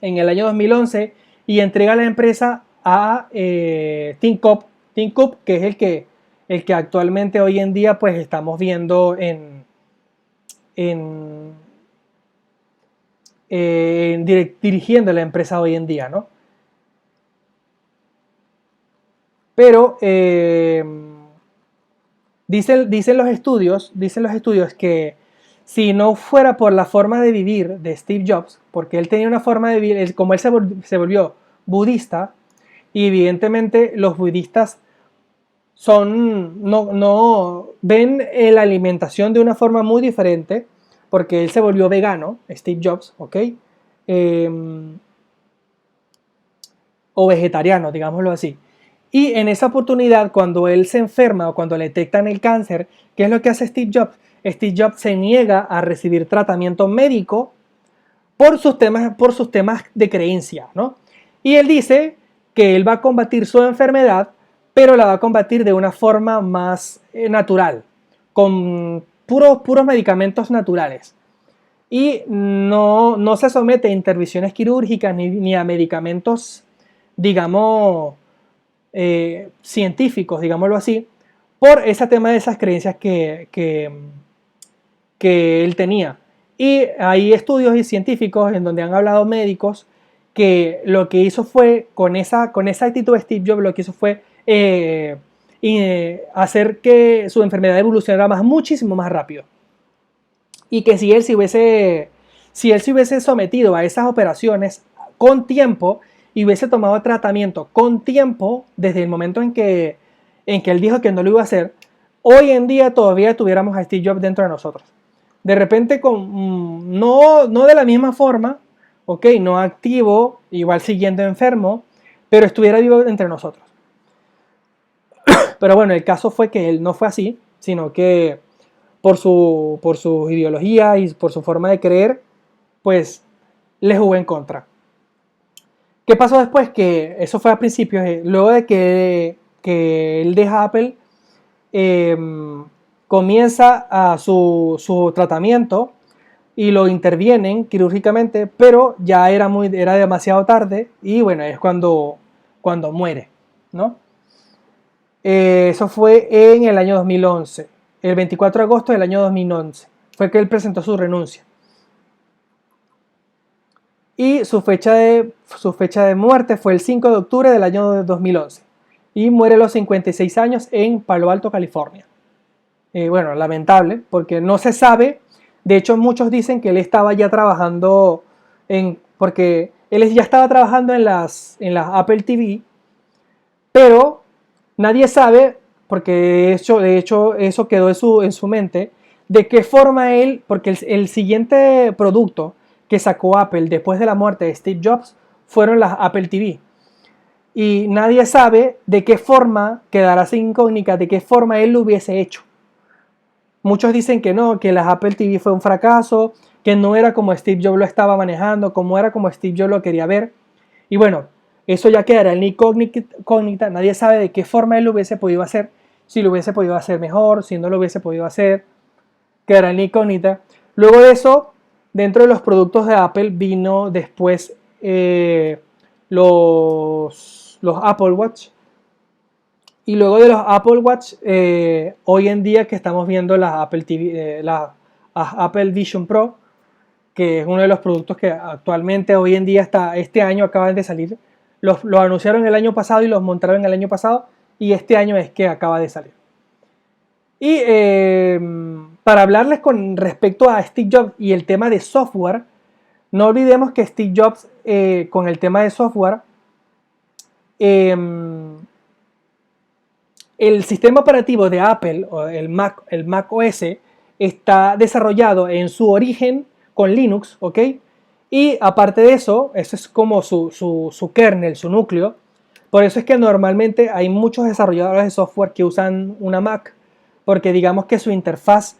en el año 2011 y entrega la empresa a Tim Cook, que es el que actualmente hoy en día pues estamos viendo dirigiendo la empresa hoy en día, ¿no? Pero dicen los estudios que si no fuera por la forma de vivir de Steve Jobs, porque él tenía una forma de vivir, como él se volvió budista, y evidentemente los budistas no ven la alimentación de una forma muy diferente, porque él se volvió vegano, Steve Jobs, ¿ok? O vegetariano, digámoslo así. Y en esa oportunidad, cuando él se enferma o cuando le detectan el cáncer, ¿qué es lo que hace Steve Jobs? Steve Jobs se niega a recibir tratamiento médico por sus temas de creencia, ¿no? Y él dice que él va a combatir su enfermedad, pero la va a combatir de una forma más natural, con puros medicamentos naturales. Y no se somete a intervenciones quirúrgicas ni a medicamentos, digamos, científicos, digámoslo así, por ese tema de esas creencias que él tenía. Y hay estudios científicos en donde han hablado médicos que lo que hizo fue, con esa actitud de Steve Jobs, lo que hizo fue hacer que su enfermedad evolucionara muchísimo más rápido. Y que si él se hubiese sometido a esas operaciones con tiempo y hubiese tomado tratamiento con tiempo, desde el momento en que él dijo que no lo iba a hacer, hoy en día todavía tuviéramos a Steve Jobs dentro de nosotros. De repente, no de la misma forma, ok, no activo, igual siguiendo enfermo, pero estuviera vivo entre nosotros. Pero bueno, el caso fue que él no fue así, sino que por su ideología y por su forma de creer, pues le jugó en contra. ¿Qué pasó después? Que eso fue a principios, luego de que él deja Apple, comienza a su tratamiento y lo intervienen quirúrgicamente, pero ya era demasiado tarde y bueno, es cuando muere, ¿no? Eso fue en el año 2011, el 24 de agosto del año 2011, fue que él presentó su renuncia. Y su fecha de muerte fue el 5 de octubre del año 2011. Y muere a los 56 años en Palo Alto, California. Bueno, lamentable, porque no se sabe. De hecho, muchos dicen que él estaba ya trabajando porque él ya estaba trabajando en las Apple TV, pero nadie sabe, porque de hecho eso quedó en su mente, de qué forma él, porque el siguiente producto que sacó Apple después de la muerte de Steve Jobs fueron las Apple TV. Y nadie sabe de qué forma, quedará sin incógnita, de qué forma él lo hubiese hecho. Muchos dicen que no, que las Apple TV fue un fracaso, que no era como Steve Jobs lo estaba manejando, como era como Steve Jobs lo quería ver. Y bueno, eso ya quedará en incógnita, nadie sabe de qué forma él lo hubiese podido hacer, si lo hubiese podido hacer mejor, si no lo hubiese podido hacer, quedará en incógnita. Luego de eso, dentro de los productos de Apple vino después los Apple Watch. Y luego de los Apple Watch, hoy en día que estamos viendo las Apple TV, las Apple Vision Pro, que es uno de los productos que actualmente, hoy en día, este año acaban de salir. Los anunciaron el año pasado y los montaron el año pasado, y este año es que acaba de salir. Y para hablarles con respecto a Steve Jobs y el tema de software, no olvidemos que Steve Jobs, con el tema de software, el sistema operativo de Apple, o el Mac OS, está desarrollado en su origen con Linux, ¿ok? Y aparte de eso, eso es como su kernel, su núcleo. Por eso es que normalmente hay muchos desarrolladores de software que usan una Mac, porque digamos que su interfaz,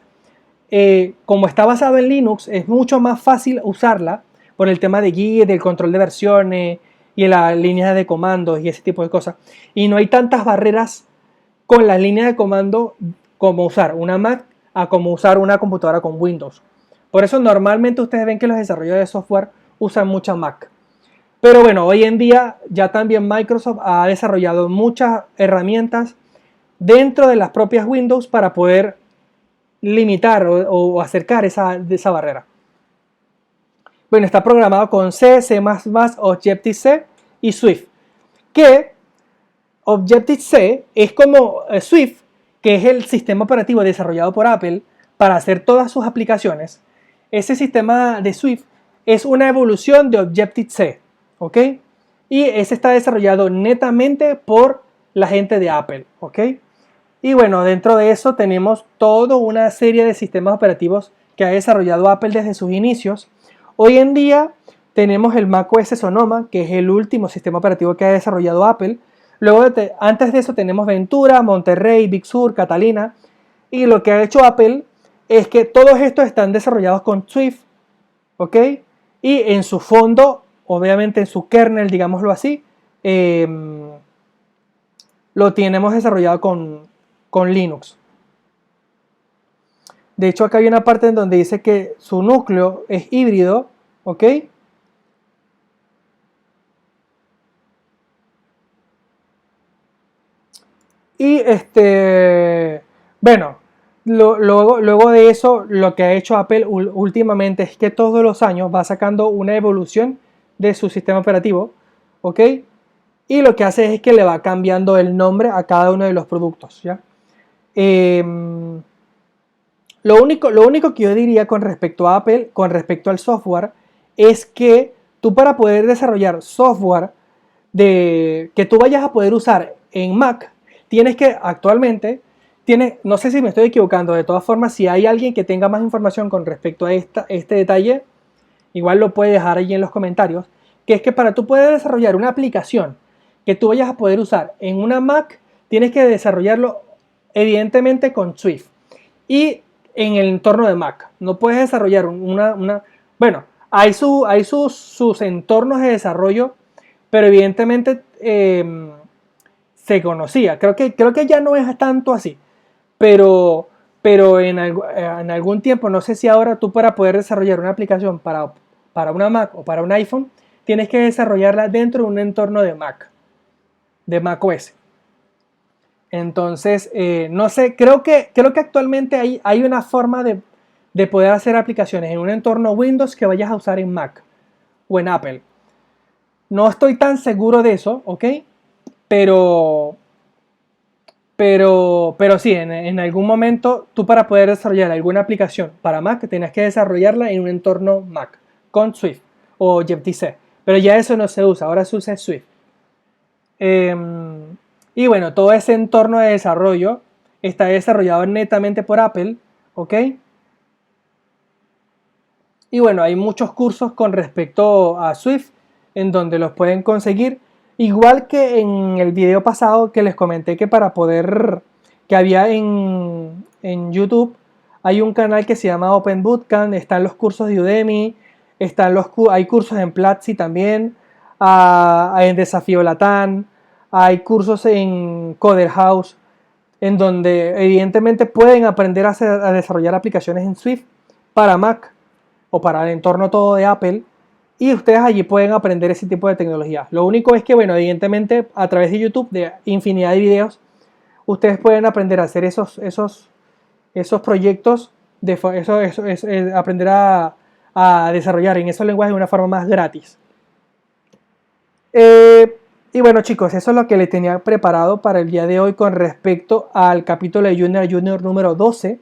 como está basada en Linux, es mucho más fácil usarla por el tema de guía, del control de versiones y las líneas de comandos y ese tipo de cosas. Y no hay tantas barreras con las líneas de comando como usar una Mac a como usar una computadora con Windows. Por eso normalmente ustedes ven que los desarrolladores de software usan mucha Mac. Pero bueno, hoy en día ya también Microsoft ha desarrollado muchas herramientas dentro de las propias Windows para poder limitar o acercar esa barrera. Bueno, está programado con C, C++, Objective-C y Swift. Que Objective-C es como Swift, que es el sistema operativo desarrollado por Apple para hacer todas sus aplicaciones. Ese sistema de Swift es una evolución de Objective-C, ¿ok? Y ese está desarrollado netamente por la gente de Apple, ¿ok? Y bueno, dentro de eso tenemos toda una serie de sistemas operativos que ha desarrollado Apple desde sus inicios. Hoy en día tenemos el macOS Sonoma, que es el último sistema operativo que ha desarrollado Apple. Luego, antes de eso tenemos Ventura, Monterrey, Big Sur, Catalina. Y lo que ha hecho Apple es que todos estos están desarrollados con Swift, ¿ok? Y en su fondo, obviamente en su kernel, digámoslo así, lo tenemos desarrollado con Linux. De hecho, acá hay una parte en donde dice que su núcleo es híbrido, ¿ok? Y bueno, luego de eso, lo que ha hecho Apple últimamente es que todos los años va sacando una evolución de su sistema operativo, ¿ok? Y lo que hace es que le va cambiando el nombre a cada uno de los productos, ¿ya? Lo único que yo diría con respecto a Apple, con respecto al software, es que tú, para poder desarrollar software que tú vayas a poder usar en Mac, tienes que actualmente, no sé si me estoy equivocando, de todas formas, si hay alguien que tenga más información con respecto a este detalle, igual lo puede dejar ahí en los comentarios, que es que para tú poder desarrollar una aplicación que tú vayas a poder usar en una Mac, tienes que desarrollarlo evidentemente con Swift y en el entorno de Mac. No puedes desarrollar bueno, hay sus entornos de desarrollo, pero evidentemente se conocía. Creo que ya no es tanto así, pero en algún tiempo, no sé si ahora tú, para poder desarrollar una aplicación para una Mac o para un iPhone, tienes que desarrollarla dentro de un entorno de Mac OS. Entonces, no sé, creo que actualmente hay una forma de poder hacer aplicaciones en un entorno Windows que vayas a usar en Mac o en Apple. No estoy tan seguro de eso, ¿ok? Pero sí, en algún momento tú, para poder desarrollar alguna aplicación para Mac, tienes que desarrollarla en un entorno Mac con Swift o Objective-C. Pero ya eso no se usa, ahora se usa Swift. Y bueno, todo ese entorno de desarrollo está desarrollado netamente por Apple, ¿ok? Y bueno, hay muchos cursos con respecto a Swift en donde los pueden conseguir. Igual que en el video pasado que les comenté que que había en YouTube, hay un canal que se llama Open Bootcamp, están los cursos de Udemy, hay cursos en Platzi también, en Desafío Latam, hay cursos en Coder House, en donde evidentemente pueden aprender a desarrollar aplicaciones en Swift para Mac. o para el entorno todo de Apple, y ustedes allí pueden aprender ese tipo de tecnología. Lo único es que, bueno, evidentemente a través de YouTube, de infinidad de videos, ustedes pueden aprender a hacer esos proyectos, aprender a desarrollar en esos lenguajes de una forma más gratis. Y bueno, chicos, eso es lo que les tenía preparado para el día de hoy con respecto al capítulo de Junior número 12,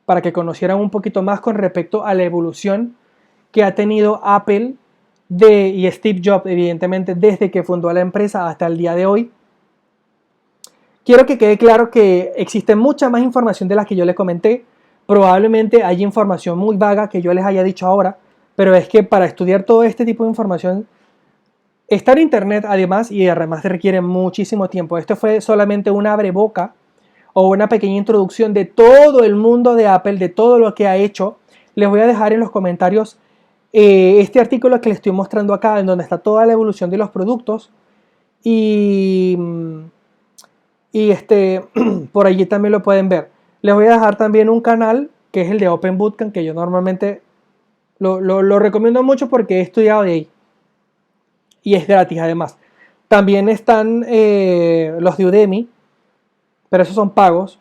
para que conocieran un poquito más con respecto a la evolución que ha tenido Apple y Steve Jobs, evidentemente, desde que fundó la empresa hasta el día de hoy. Quiero que quede claro que existe mucha más información de la que yo les comenté. Probablemente hay información muy vaga que yo les haya dicho ahora, pero es que para estudiar todo este tipo de información está en internet además, y además requiere muchísimo tiempo. Esto fue solamente una abreboca o una pequeña introducción de todo el mundo de Apple, de todo lo que ha hecho. Les voy a dejar en los comentarios este artículo que les estoy mostrando acá, en donde está toda la evolución de los productos. Y por allí también lo pueden ver. Les voy a dejar también un canal que es el de Open Bootcamp, que yo normalmente lo recomiendo mucho porque he estudiado de ahí. Y es gratis además. También están los de Udemy, pero esos son pagos.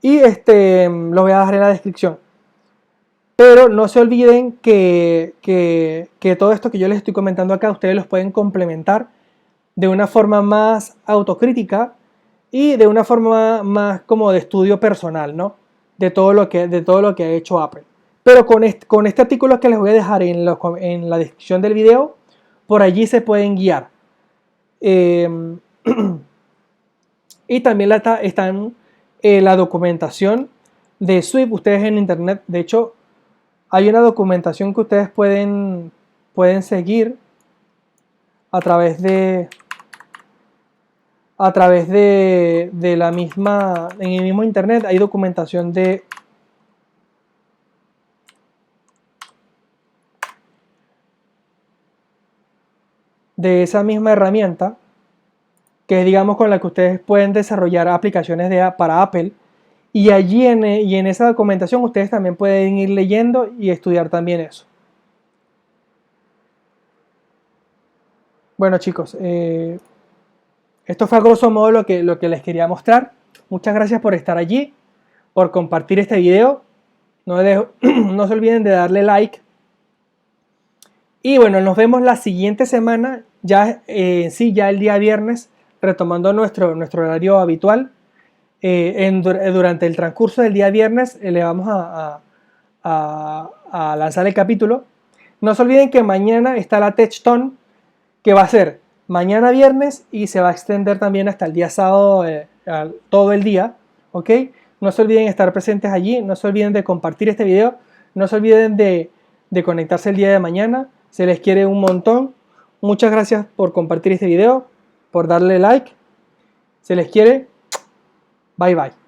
Y los voy a dejar en la descripción. Pero no se olviden que todo esto que yo les estoy comentando acá, ustedes los pueden complementar de una forma más autocrítica y de una forma más como de estudio personal, ¿no? De todo lo que ha hecho Apple. Pero con este artículo que les voy a dejar en la descripción del video, por allí se pueden guiar. Y también están la documentación de Swift. Ustedes en internet, de hecho, hay una documentación que ustedes pueden seguir a través de la misma, en el mismo internet hay documentación de esa misma herramienta, que es, digamos, con la que ustedes pueden desarrollar aplicaciones para Apple. Y allí y en esa documentación ustedes también pueden ir leyendo y estudiar también eso. Bueno, chicos, esto fue a grosso modo lo que les quería mostrar. Muchas gracias por estar allí, por compartir este video. No se olviden de darle like. Y bueno, nos vemos la siguiente semana, ya el día viernes, retomando nuestro horario habitual. Durante el transcurso del día viernes le vamos a lanzar el capítulo. No se olviden que mañana está la TechTon, que va a ser mañana viernes y se va a extender también hasta el día sábado, todo el día, ¿ok? No se olviden estar presentes allí, no se olviden de compartir este video, no se olviden de conectarse el día de mañana. Se les quiere un montón. Muchas gracias por compartir este video, por darle like. Se les quiere. Bye bye.